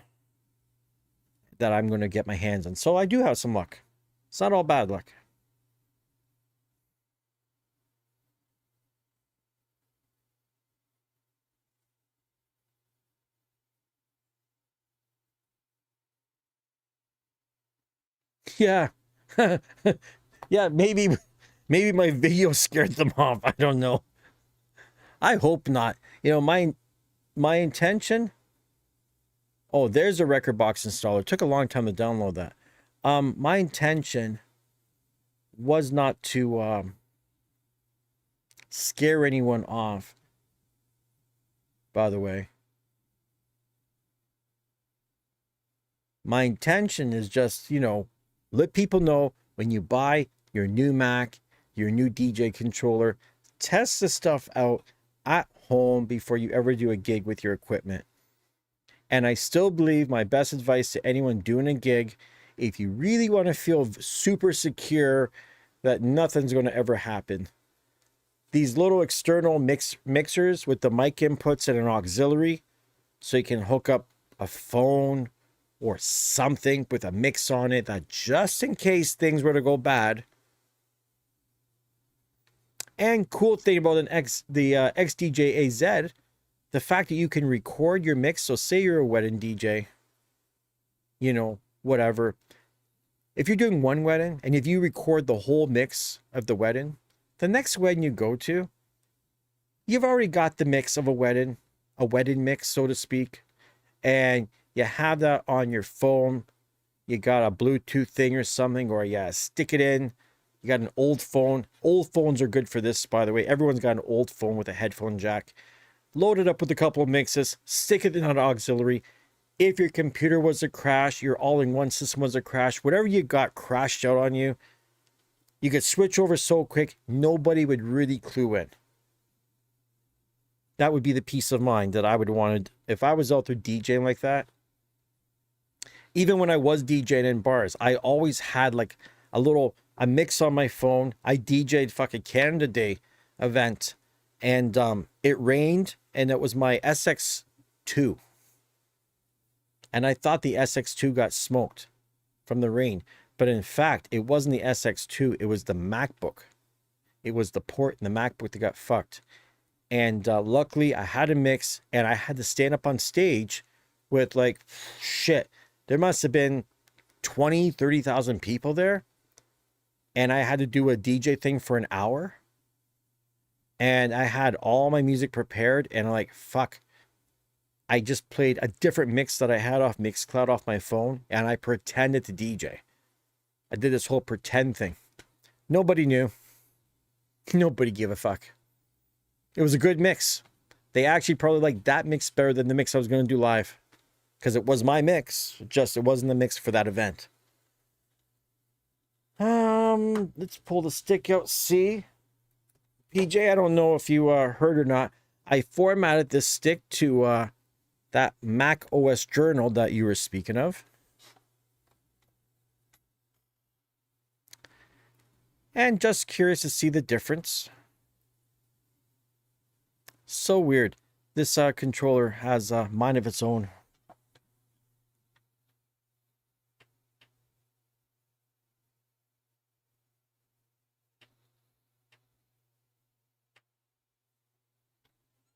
A: that I'm going to get my hands on. So I do have some luck. It's not all bad luck. Yeah. Yeah, maybe my video scared them off. I don't know. I hope not. You know, my intention. Oh, there's a record box installer. It took a long time to download that. My intention was not to scare anyone off. By the way, my intention is just, you know, let people know when you buy your new Mac, your new DJ controller, test the stuff out at home before you ever do a gig with your equipment. And I still believe my best advice to anyone doing a gig, if you really want to feel super secure that nothing's going to ever happen, these little external mixers with the mic inputs and an auxiliary, so you can hook up a phone or something with a mix on it, that just in case things were to go bad. And cool thing about the XDJ-AZ, the fact that you can record your mix. So say you're a wedding DJ, you know, whatever. If you're doing one wedding and if you record the whole mix of the wedding, the next wedding you go to, you've already got the mix of a wedding mix, so to speak. And you have that on your phone. You got a Bluetooth thing or something, or you stick it in. You got an old phone. Old phones are good for this, by the way. Everyone's got an old phone with a headphone jack. Load it up with a couple of mixes. Stick it in an auxiliary. If your computer was to crash, your all-in-one system was to crash, whatever you got crashed out on you, you could switch over so quick, nobody would really clue in. That would be the peace of mind that I would want if I was out there DJing like that. Even when I was DJing in bars, I always had like a mix on my phone. I DJ'd fucking Canada Day event, and it rained, and it was my SX2. And I thought the SX2 got smoked from the rain. But in fact, it wasn't the SX2. It was the MacBook. It was the port in the MacBook that got fucked. And luckily, I had a mix, and I had to stand up on stage with like, shit, there must have been 20, 30,000 people there. And I had to do a DJ thing for an hour. And I had all my music prepared, and like, fuck. I just played a different mix that I had off Mixcloud off my phone, and I pretended to DJ. I did this whole pretend thing. Nobody knew. Nobody gave a fuck. It was a good mix. They actually probably liked that mix better than the mix I was going to do live. Because it was my mix. Just, it wasn't the mix for that event. Let's pull the stick out. See? PJ, I don't know if you heard or not. I formatted this stick to that Mac OS journal that you were speaking of. And just curious to see the difference. So weird. This controller has a mind of its own.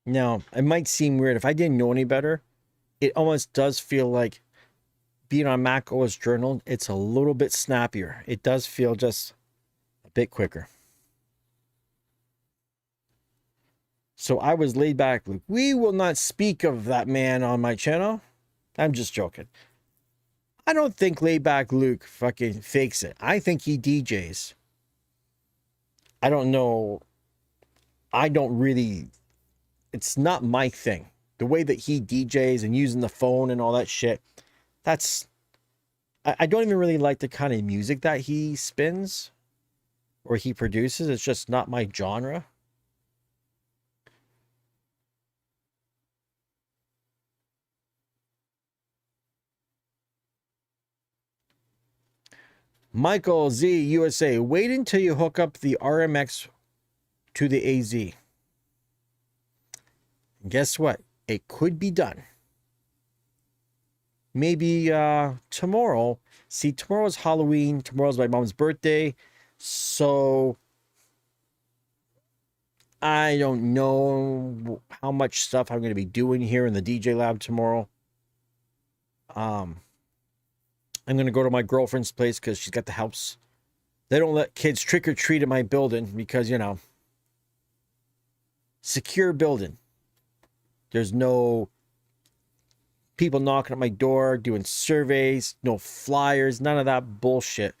A: Now, it might seem weird. If I didn't know any better, it almost does feel like being on Mac OS Journal, it's a little bit snappier. It does feel just a bit quicker. So I was laid back. Luke. We will not speak of that man on my channel. I'm just joking. I don't think laid back Luke fucking fakes it. I think he DJs. I don't know. I don't really... It's not my thing. The way that he DJs and using the phone and all that shit, that's... I don't even really like the kind of music that he spins or he produces. It's just not my genre. Michael Z USA, wait until you hook up the RMX to the AZ. And guess what? It could be done. maybe tomorrow. See, tomorrow's Halloween. Tomorrow's my mom's birthday. So I don't know how much stuff I'm going to be doing here in the DJ lab tomorrow. I'm going to go to my girlfriend's place because she's got the house. They don't let kids trick or treat in my building because, you know, secure building. There's no people knocking at my door, doing surveys, no flyers, none of that bullshit.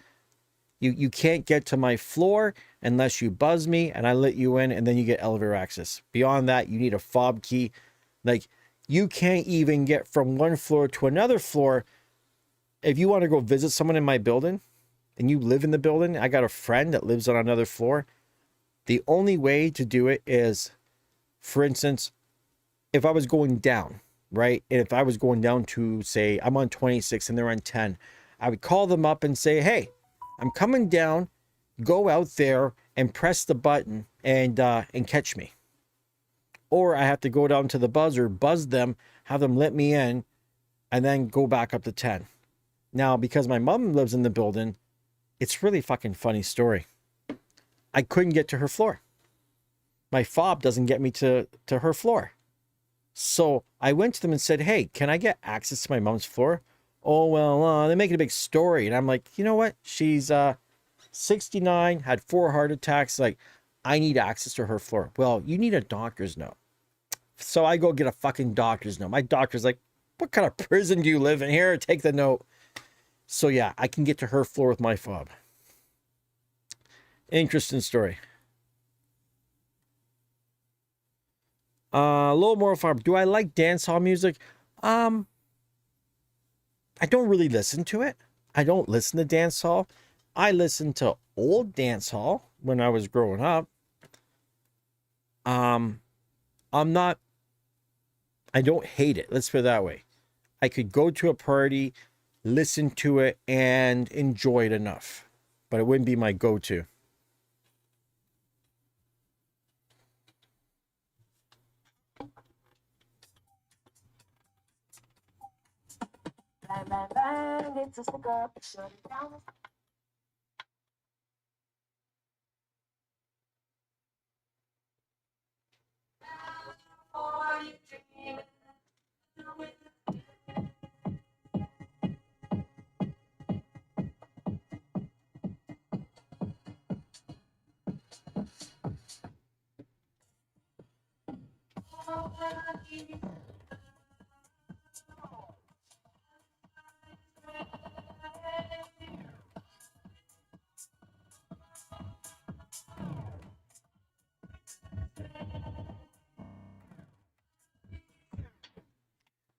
A: You can't get to my floor unless you buzz me and I let you in, and then you get elevator access. Beyond that, you need a fob key. Like, you can't even get from one floor to another floor. If you want to go visit someone in my building and you live in the building, I got a friend that lives on another floor. The only way to do it is, for instance, if I was going down, right? And if I was going down to, say, I'm on 26 and they're on 10, I would call them up and say, hey, I'm coming down, go out there and press the button and catch me. Or I have to go down to the buzzer, buzz them, have them let me in, and then go back up to 10. Now, because my mom lives in the building, it's really fucking funny story. I couldn't get to her floor. My fob doesn't get me to her floor. So I went to them and said, hey, can I get access to my mom's floor? Oh, well, they make it a big story. And I'm like, you know what? She's 69, had 4 heart attacks. Like, I need access to her floor. Well, you need a doctor's note. So I go get a fucking doctor's note. My doctor's like, what kind of prison do you live in here? Take the note. So yeah, I can get to her floor with my fob. Interesting story. A little more fob. Do I like dancehall music? I don't really listen to it. I don't listen to dancehall. I listened to old dancehall when I was growing up. I don't hate it. Let's put it that way. I could go to a party, listen to it, and enjoy it enough. But it wouldn't be my go-to.
C: Bang, bang, bang, it's a stick up, shut it down. Are you dreaming?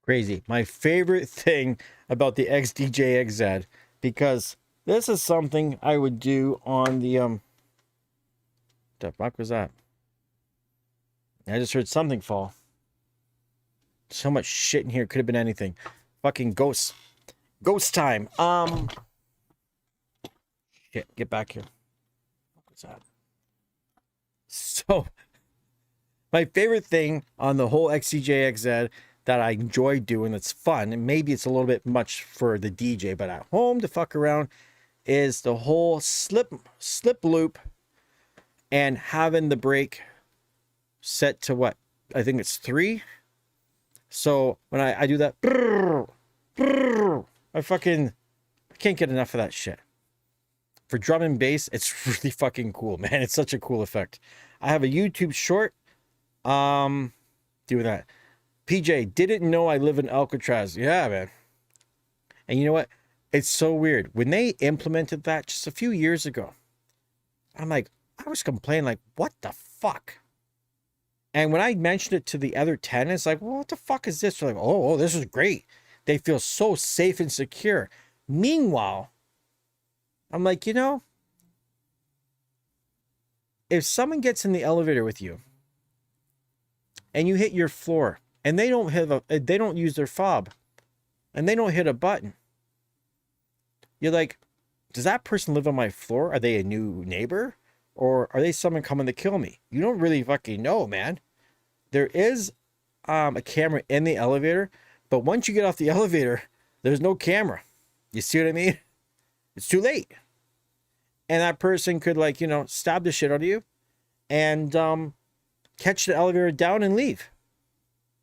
A: Crazy. My favorite thing about the XDJ-AZ, because this is something I would do on the the fuck was that? I just heard something fall. So much shit in here. Could have been anything. Fucking ghosts. Ghost time. Shit, get back here. What's that? So, my favorite thing on the whole XDJ-AZ that I enjoy doing, that's fun, and maybe it's a little bit much for the DJ, but at home to fuck around, is the whole slip loop and having the brake set to what? I think it's 3. So when I do that, I can't get enough of that shit. For drum and bass, it's really fucking cool, man. It's such a cool effect. I have a YouTube short doing that. PJ, didn't know I live in Alcatraz. Yeah, man. And you know what? It's so weird. When they implemented that just a few years ago, I'm like, I was complaining, like, what the fuck? And when I mentioned it to the other tenants, like, well, what the fuck is this? They're like, oh, this is great. They feel so safe and secure. Meanwhile, I'm like, you know, if someone gets in the elevator with you and you hit your floor and they don't use their fob and they don't hit a button, you're like, does that person live on my floor? Are they a new neighbor? Or are they someone coming to kill me? You don't really fucking know, man. There is a camera in the elevator, but once you get off the elevator, There's no camera. You see what I mean? It's too late. And that person could, like, you know, stab the shit out of you and catch the elevator down and leave.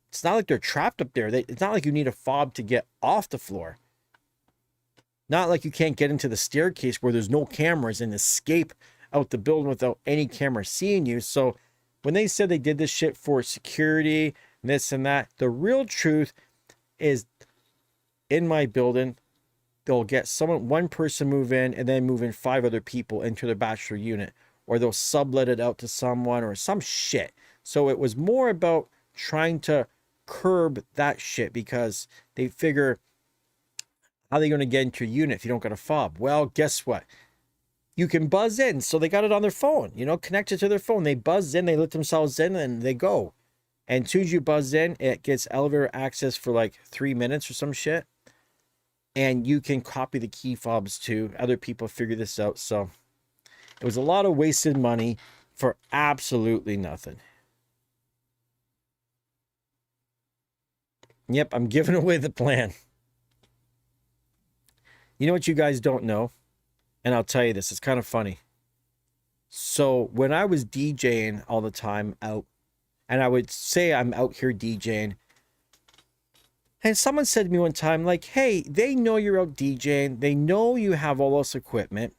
A: It's not like they're trapped up there. It's not like you need a fob to get off the floor. Not like you can't get into the staircase where there's no cameras and escape out the building without any camera seeing you. So when they said they did this shit for security, and this and that, the real truth is, in my building, they'll get one person move in and then move in 5 other people into the bachelor unit, or they'll sublet it out to someone or some shit. So it was more about trying to curb that shit, because they figure, how are they going to get into your unit if you don't got a fob? Well, guess what? You can buzz in. So they got it on their phone, you know, connected to their phone. They buzz in, they let themselves in, and they go. And as soon as you buzz in, it gets elevator access for like 3 minutes or some shit. And you can copy the key fobs too. Other people figure this out. So it was a lot of wasted money for absolutely nothing. Yep, I'm giving away the plan. You know what you guys don't know? And I'll tell you this, it's kind of funny. So when I was DJing all the time out, and I would say I'm out here DJing, and someone said to me one time, like, hey, they know you're out DJing. They know you have all this equipment.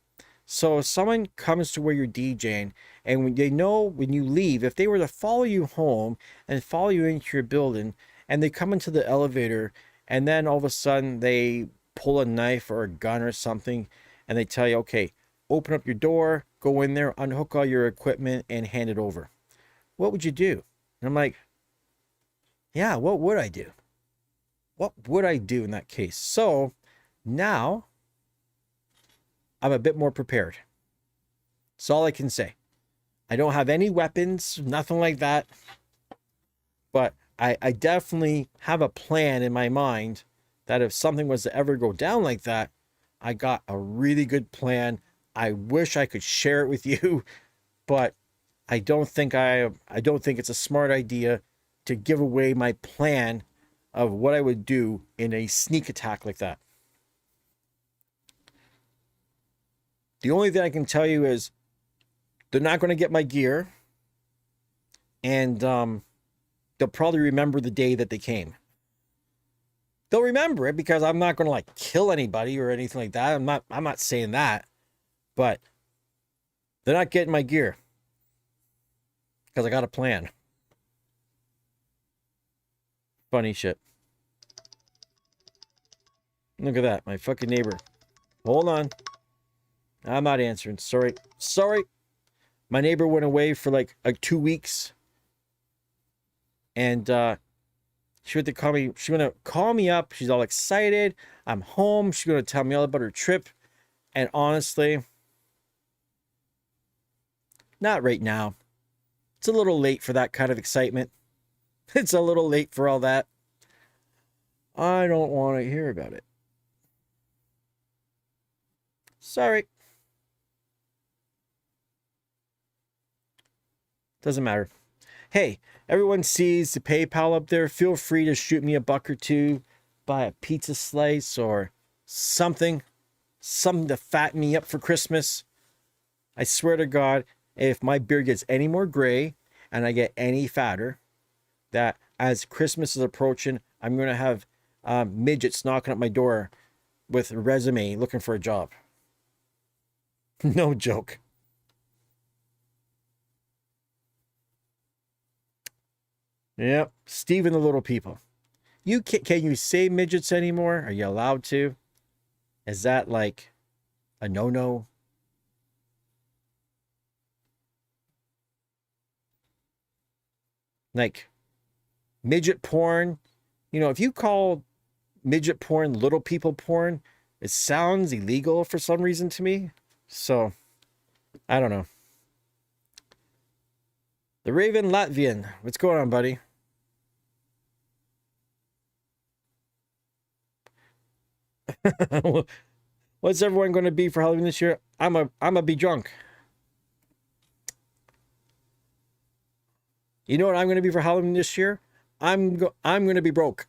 A: So if someone comes to where you're DJing, and when they know when you leave, if they were to follow you home and follow you into your building, and they come into the elevator, and then all of a sudden they pull a knife or a gun or something, and they tell you, okay, open up your door, go in there, unhook all your equipment, and hand it over. What would you do? And I'm like, yeah, what would I do? What would I do in that case? So now I'm a bit more prepared. That's all I can say. I don't have any weapons, nothing like that. But I definitely have a plan in my mind that if something was to ever go down like that, I got a really good plan. I wish I could share it with you, but I don't think it's a smart idea to give away my plan of what I would do in a sneak attack like that. The only thing I can tell you is they're not going to get my gear, and they'll probably remember the day that they came. They'll remember it because I'm not going to like kill anybody or anything like that. I'm not saying that, but they're not getting my gear because I got a plan. Funny shit. Look at that. My fucking neighbor. Hold on. I'm not answering. Sorry. My neighbor went away for like 2 weeks. And she went to call me. She went to call me up. She's all excited. I'm home. She's going to tell me all about her trip. And honestly, not right now. It's a little late for that kind of excitement. It's a little late for all that. I don't want to hear about it. Sorry. Doesn't matter. Hey, everyone sees the PayPal up there. Feel free to shoot me $1 or $2, buy a pizza slice or something to fatten me up for Christmas. I swear to God, if my beard gets any more gray and I get any fatter, that as Christmas is approaching, I'm going to have midgets knocking at my door with a resume looking for a job. No joke. Yep, Steve and the Little People. Can you say midgets anymore? Are you allowed to? Is that like a no-no? Like midget porn, you know, if you call midget porn little people porn, it sounds illegal for some reason to me. So, I don't know. The Raven Latvian. What's going on, buddy? What's everyone going to be for Halloween this year? I'm a be drunk. You know what I'm going to be for Halloween this year? I'm going to be broke.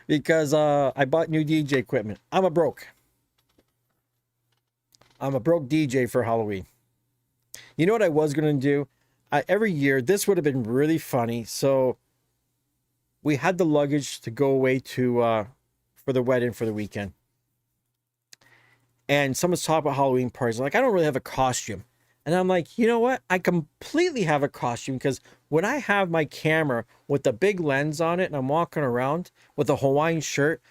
A: because I bought new DJ equipment. I'm a broke DJ for Halloween. You know what I was going to do? Every year, this would have been really funny. So we had the luggage to go away to for the wedding for the weekend. And someone's talking about Halloween parties. Like, I don't really have a costume. And I'm like, you know what? I completely have a costume, because when I have my camera with the big lens on it and I'm walking around with a Hawaiian shirt,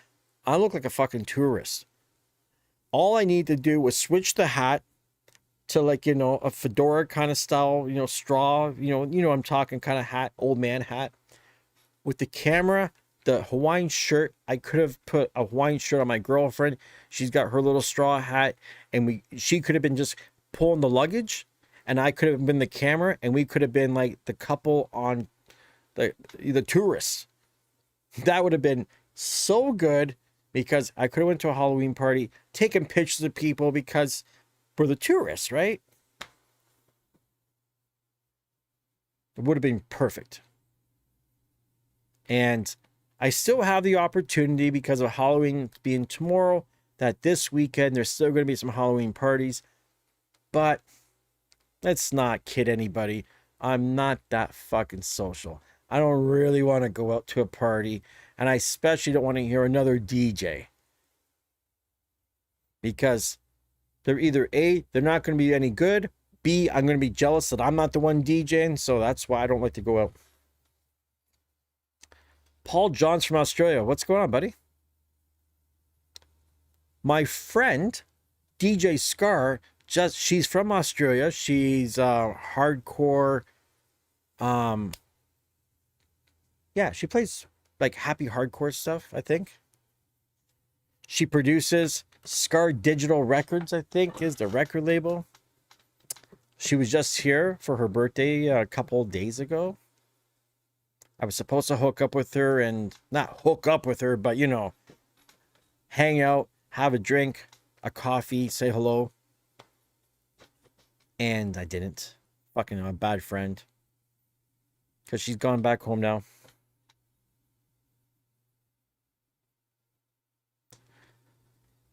A: I look like a fucking tourist. All I need to do was switch the hat to, like, you know, a fedora kind of style, you know, straw, you know, I'm talking kind of hat, old man hat. With the camera, the Hawaiian shirt, I could have put a Hawaiian shirt on my girlfriend. She's got her little straw hat, and she could have been just pulling the luggage, and I could have been the camera, and we could have been like the couple on the tourists. That would have been so good, because I could have went to a Halloween party, taken pictures of people, because we're the tourists, right? It would have been perfect. And I still have the opportunity, because of Halloween being tomorrow, that this weekend there's still going to be some Halloween parties. But let's not kid anybody. I'm not that fucking social. I don't really want to go out to a party. And I especially don't want to hear another DJ. Because they're either A, they're not going to be any good. B, I'm going to be jealous that I'm not the one DJing. So that's why I don't like to go out. Paul Johns from Australia. What's going on, buddy? My friend, DJ Scar, she's from Australia. She's hardcore. Yeah, she plays like happy hardcore stuff, I think. She produces Scar Digital Records, I think, is the record label. She was just here for her birthday a couple of days ago. I was supposed to hook up with her, and not hook up with her, but, you know, hang out, have a drink, a coffee, say hello. And I didn't. Fucking, I'm a bad friend. Because she's gone back home now.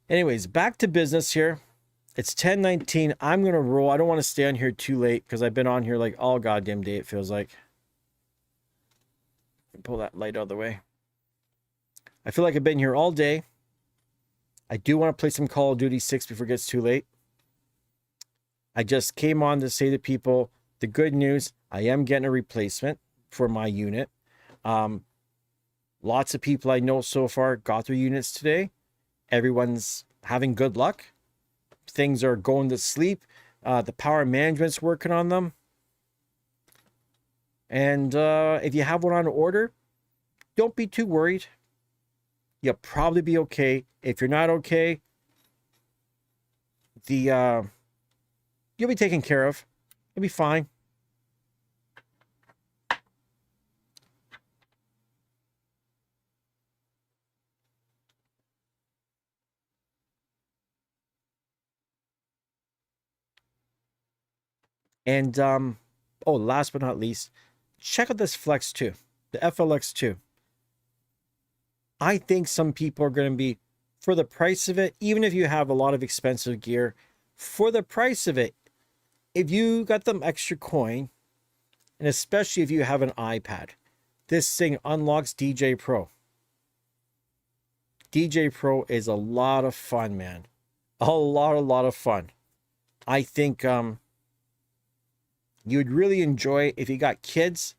A: Anyways, back to business here. It's 10:19. I'm going to roll. I don't want to stay on here too late, because I've been on here like all goddamn day, it feels like. Pull that light out of the way. I feel like I've been here all day. I do want to play some Call of Duty 6 before it gets too late. I just came on to say to people the good news. I am getting a replacement for my unit. Lots of people I know so far got their units today. Everyone's having good luck. Things are going to sleep. The power management's working on them. And if you have one on order, don't be too worried. You'll probably be okay. If you're not okay, you'll be taken care of. You'll be fine. And oh, last but not least, check out this Flex 2, the FLX 2. I think some people are going to be, for the price of it, even if you have a lot of expensive gear, for the price of it, if you got them extra coin, and especially if you have an iPad, this thing unlocks DJ Pro. DJ Pro is a lot of fun, man. A lot of fun. I think you'd really enjoy it if you got kids.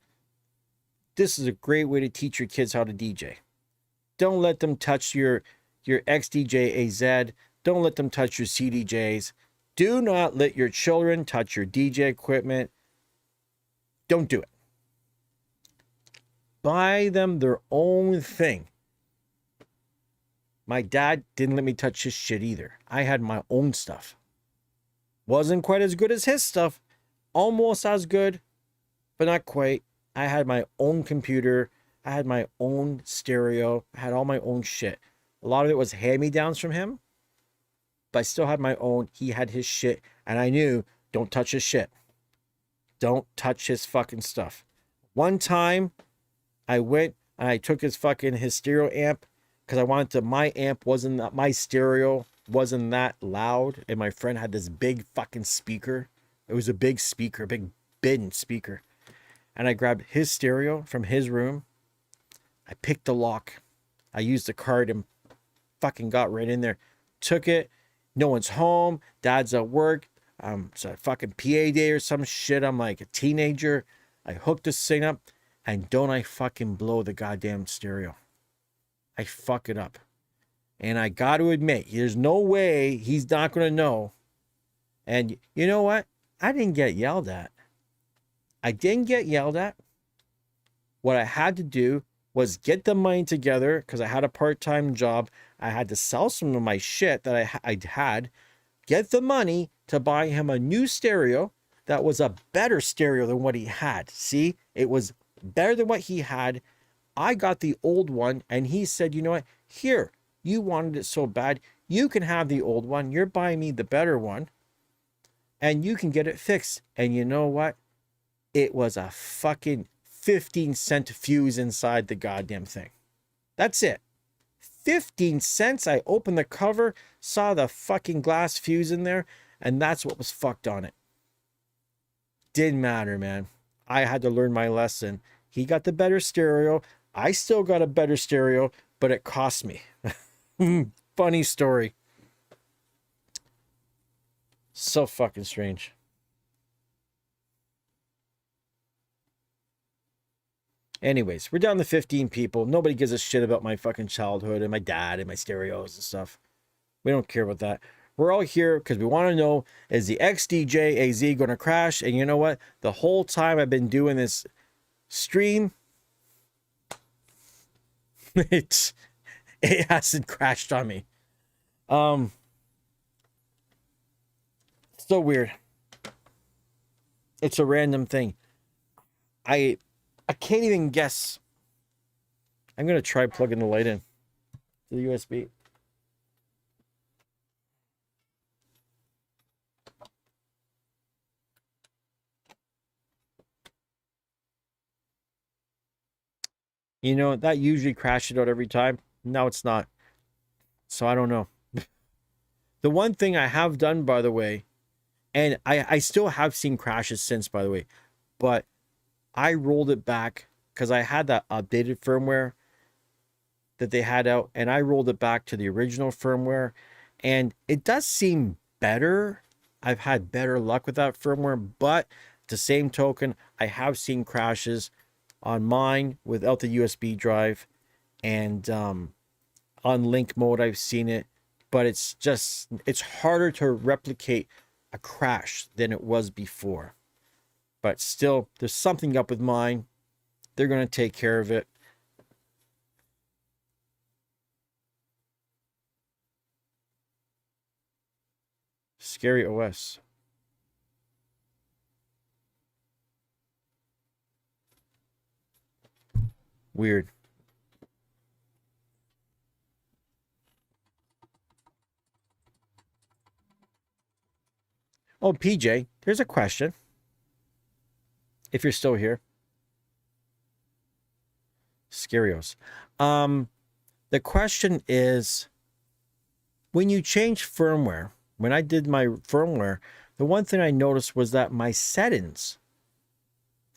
A: This is a great way to teach your kids how to DJ. Don't let them touch your XDJ-AZ. Don't let them touch your CDJs. Do not let your children touch your DJ equipment. Don't do it. Buy them their own thing. My dad didn't let me touch his shit either. I had my own stuff. Wasn't quite as good as his stuff. Almost as good, but not quite. I had my own computer. I had my own stereo. I had all my own shit. A lot of it was hand-me-downs from him, but I still had my own. He had his shit, and I knew, don't touch his shit. Don't touch his fucking stuff. One time, I went and I took his stereo amp because I wanted to, my amp wasn't that, my stereo wasn't that loud, and my friend had this big fucking speaker. It was a big speaker, big bin speaker. And I grabbed his stereo from his room. I picked the lock. I used the card and fucking got right in there. Took it. No one's home. Dad's at work. It's a fucking PA day or some shit. I'm like a teenager. I hooked this thing up, and don't I fucking blow the goddamn stereo. I fuck it up. And I got to admit, there's no way he's not going to know. And you know what? I didn't get yelled at. I didn't get yelled at. What I had to do was get the money together because I had a part-time job. I had to sell some of my shit that I had, get the money to buy him a new stereo that was a better stereo than what he had. See, it was better than what he had. I got the old one, and he said, you know what? Here, you wanted it so bad. You can have the old one. You're buying me the better one, and you can get it fixed. And you know what? It was a fucking 15-cent fuse inside the goddamn thing. That's it. 15 cents. I opened the cover, saw the fucking glass fuse in there, and that's what was fucked on it. Didn't matter, man. I had to learn my lesson. He got the better stereo. I still got a better stereo, but it cost me. Funny story. So fucking strange. Anyways, we're down to 15 people. Nobody gives a shit about my fucking childhood and my dad and my stereos and stuff. We don't care about that. We're all here because we want to know, is the XDJ-AZ going to crash? And you know what? The whole time I've been doing this stream, it hasn't crashed on me. So weird. It's a random thing. I can't even guess. I'm going to try plugging the light in to the USB. You know, that usually crashes out every time. No, it's not. So I don't know. The one thing I have done, by the way, and I still have seen crashes since, by the way, but I rolled it back because I had that updated firmware that they had out, and I rolled it back to the original firmware, and it does seem better. I've had better luck with that firmware, but the same token, I have seen crashes on mine without the USB drive, and on link mode I've seen it, but it's harder to replicate a crash than it was before. But still, there's something up with mine. They're going to take care of it. Scary OS. Weird. Oh, PJ, here's a question. If you're still here. Scarios. The question is, when you change firmware, when I did my firmware, the one thing I noticed was that my settings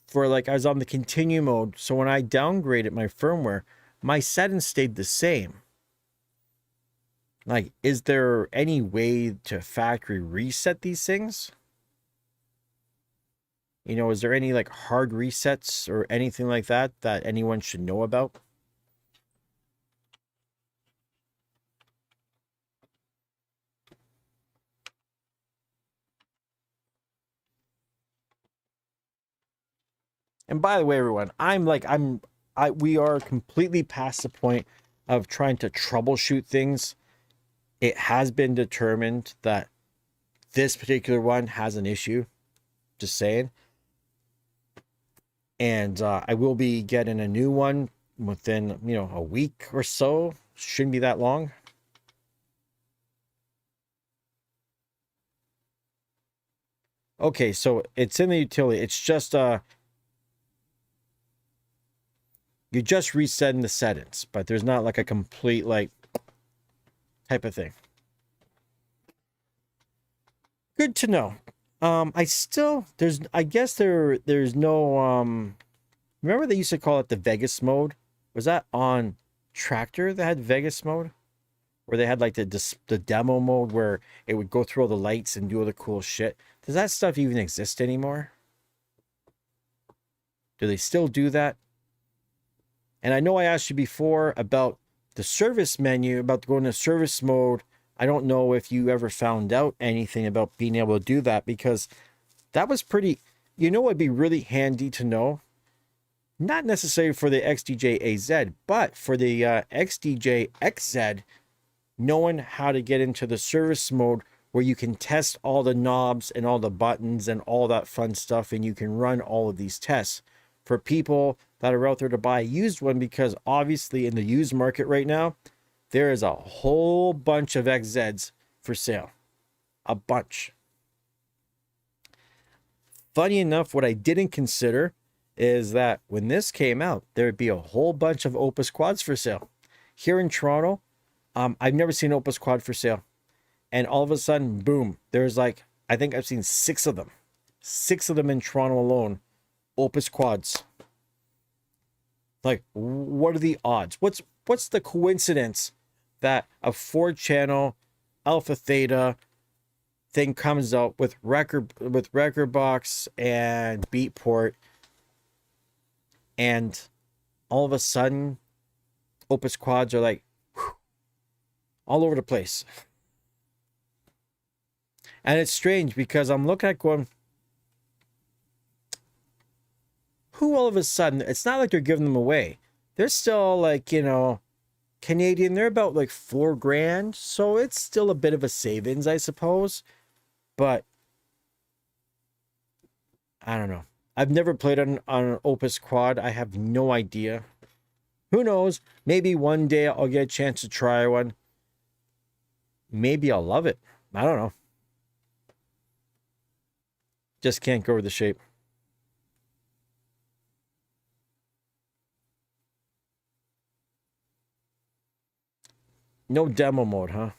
A: for, like, I was on the continue mode. So when I downgraded my firmware, my settings stayed the same. Like, is there any way to factory reset these things? You know, is there any like hard resets or anything like that that anyone should know about? And by the way, everyone, we are completely past the point of trying to troubleshoot things. It has been determined that this particular one has an issue. Just saying. And I will be getting a new one within, you know, a week or so. Shouldn't be that long. Okay, so it's in the utility. It's just You're just resetting the settings, but there's not like a complete like type of thing. Good to know. I guess there's no, remember they used to call it the Vegas mode? Was that on Tractor that had Vegas mode? Where they had like the demo mode where it would go through all the lights and do all the cool shit. Does that stuff even exist anymore? Do they still do that? And I know I asked you before about the service menu, about going to service mode. I don't know if you ever found out anything about being able to do that, because that was pretty, you know, it'd be really handy to know. Not necessarily for the XDJ-AZ, but for the XDJ-XZ, knowing how to get into the service mode where you can test all the knobs and all the buttons and all that fun stuff, and you can run all of these tests for people that are out there to buy a used one, because obviously in the used market right now, there is a whole bunch of XZs for sale. A bunch. Funny enough, what I didn't consider is that when this came out, there would be a whole bunch of Opus Quads for sale. Here in Toronto, I've never seen Opus Quad for sale. And all of a sudden, boom, there's like, I think I've seen 6 of them. 6 of them in Toronto alone. Opus Quads. Like, what are the odds? What's the coincidence that a 4-channel AlphaTheta thing comes out with record box and Beatport, and all of a sudden Opus Quads are like whew, all over the place. And it's strange because I'm looking at going, who all of a sudden, it's not like they're giving them away. They're still like, you know, Canadian. They're about like $4,000. So it's still a bit of a savings, I suppose. But I don't know. I've never played on an Opus Quad. I have no idea. Who knows? Maybe one day I'll get a chance to try one. Maybe I'll love it. I don't know. Just can't go over the shape. No demo mode, huh?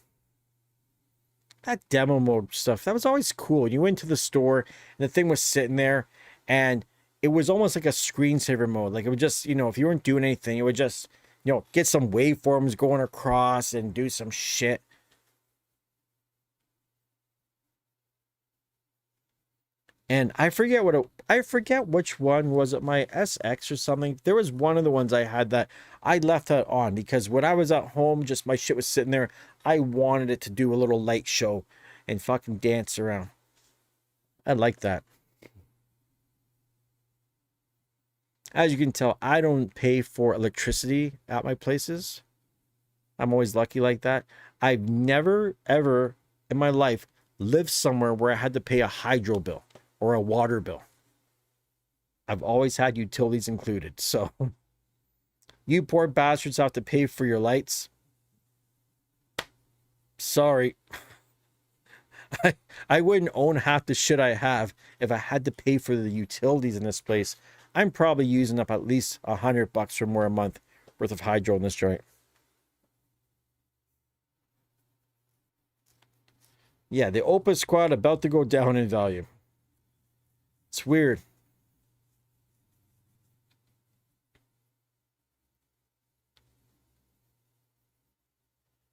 A: That demo mode stuff, that was always cool. You went to the store and the thing was sitting there and it was almost like a screensaver mode. Like it would just, you know, if you weren't doing anything, it would just, you know, get some waveforms going across and do some shit. And I forget which one was it, my SX or something. There was one of the ones I had that I left that on because when I was at home, just my shit was sitting there. I wanted it to do a little light show and fucking dance around. I like that. As you can tell, I don't pay for electricity at my places. I'm always lucky like that. I've never, ever in my life lived somewhere where I had to pay a hydro bill or a water bill. I've always had utilities included. So you poor bastards have to pay for your lights. Sorry. I wouldn't own half the shit I have if I had to pay for the utilities in this place. I'm probably using up at least $100 or more a month worth of hydro in this joint. Yeah, the Opus Quad about to go down in value. It's weird.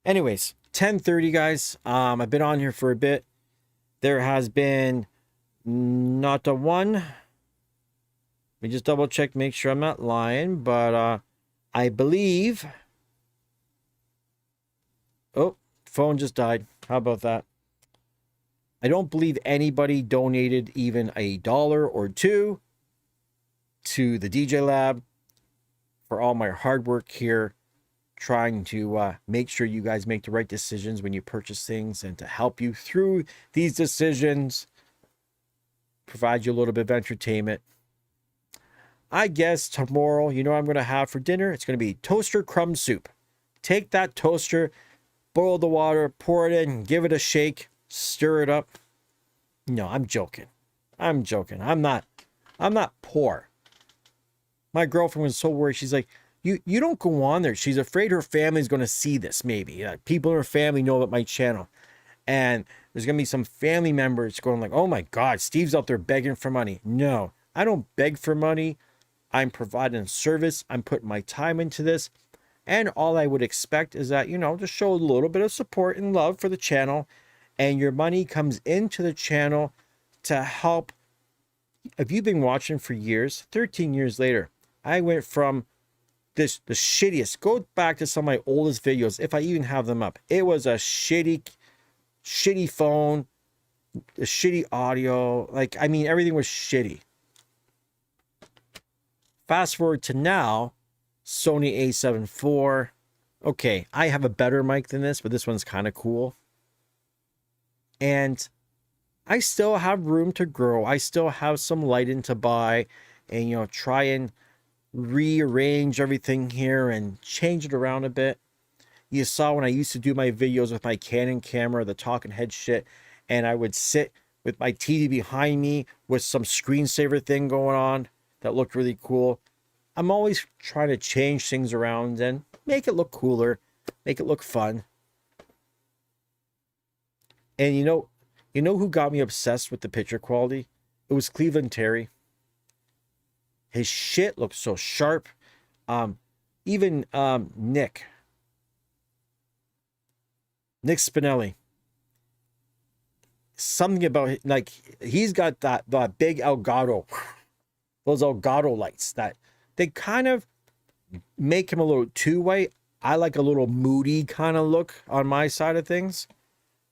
A: Anyways, 10:30, guys. I've been on here for a bit. There has been not a one. Let me just double check, make sure I'm not lying, but I believe. Oh, phone just died. How about that? I don't believe anybody donated even $1 or $2 to the TheDjLab for all my hard work here, trying to make sure you guys make the right decisions when you purchase things and to help you through these decisions, provide you a little bit of entertainment. I guess tomorrow, you know what I'm going to have for dinner? It's going to be toaster crumb soup. Take that toaster, boil the water, pour it in, give it a shake, stir it up. No, I'm joking. I'm joking. I'm not poor. My girlfriend was so worried. She's like, you don't go on there. She's afraid her family's going to see this. Maybe people in her family know about my channel, and there's going to be some family members going like, oh my God, Steve's out there begging for money. No, I don't beg for money. I'm providing a service. I'm putting my time into this. And all I would expect is that, you know, to show a little bit of support and love for the channel, and your money comes into the channel to help. If you've been watching for years, 13 years later, I went from the shittiest, go back to some of my oldest videos, if I even have them up. It was a shitty phone, a shitty audio. Like, I mean, everything was shitty. Fast forward to now, Sony a7 IV. Okay, I have a better mic than this, but this one's kind of cool. And I still have room to grow. I still have some lighting to buy and, you know, try and rearrange everything here and change it around a bit. You saw when I used to do my videos with my Canon camera, the talking head shit, and I would sit with my TV behind me with some screensaver thing going on that looked really cool. I'm always trying to change things around and make it look cooler, make it look fun. And you know who got me obsessed with the picture quality? It was Cleveland Terry. His shit looks so sharp. Even Nick Spinelli. Something about, like, he's got that big Elgato, those Elgato lights that they kind of make him a little too white. I like a little moody kind of look on my side of things.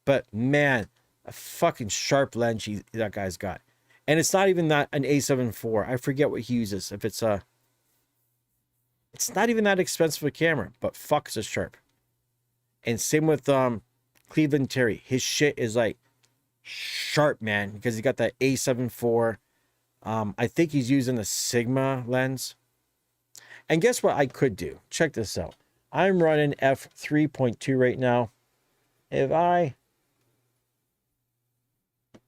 A: But man, a fucking sharp lens that guy's got. And it's not even that an a7 IV. I forget what he uses. If it's a... It's not even that expensive a camera, but fuck, it's sharp. And same with Cleveland Terry. His shit is like sharp, man, because he got that a7 IV. I think he's using a Sigma lens. And guess what I could do? Check this out. I'm running f3.2 right now. If I...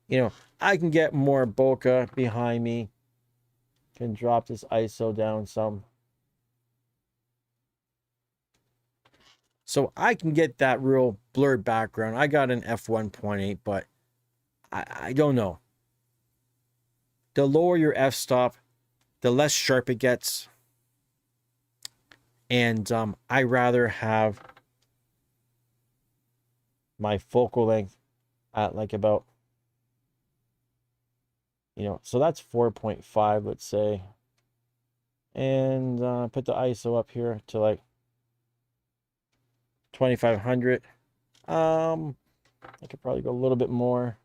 A: You know, I can get more bokeh behind me. Can drop this ISO down some. So I can get that real blurred background. I got an f1.8, but I don't know. The lower your f-stop, the less sharp it gets. And I rather have my focal length at like about, you know, so that's 4.5, let's say. And put the ISO up here to like 2500. I could probably go a little bit more,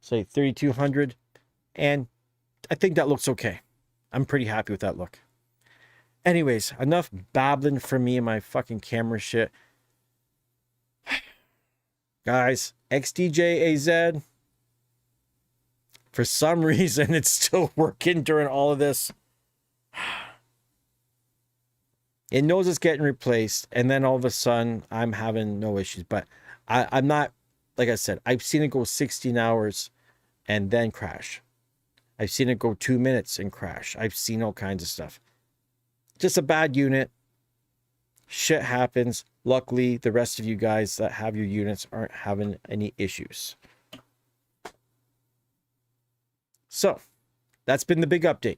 A: say 3200, and I think that looks okay. I'm pretty happy with that look. Anyways, enough babbling from me and my fucking camera shit. Guys, XDJ-AZ, for some reason it's still working during all of this. It knows it's getting replaced, and then all of a sudden I'm having no issues. But I'm not, like I said, I've seen it go 16 hours and then crash. I've seen it go 2 minutes and crash. I've seen all kinds of stuff. Just a bad unit. Shit happens. Luckily, the rest of you guys that have your units aren't having any issues. So, that's been the big update.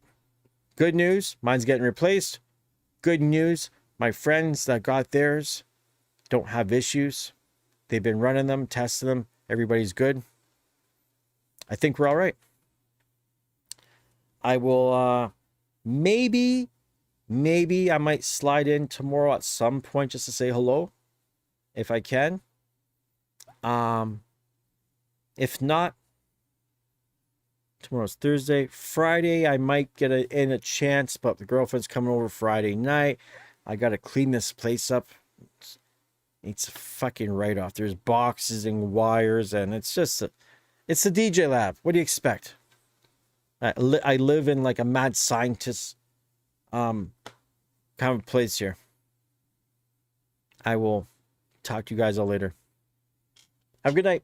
A: Good news, mine's getting replaced. Good news, my friends that got theirs don't have issues. They've been running them, testing them. Everybody's good. I think we're all right. I will, maybe I might slide in tomorrow at some point just to say hello, if I can. If not, tomorrow's Thursday. Friday, I might get in a chance, but the girlfriend's coming over Friday night. I got to clean this place up. It's a fucking write-off. There's boxes and wires, and it's just... It's the TheDjLab. What do you expect? I live in like a mad scientist kind of place here. I will talk to you guys all later. Have a good night.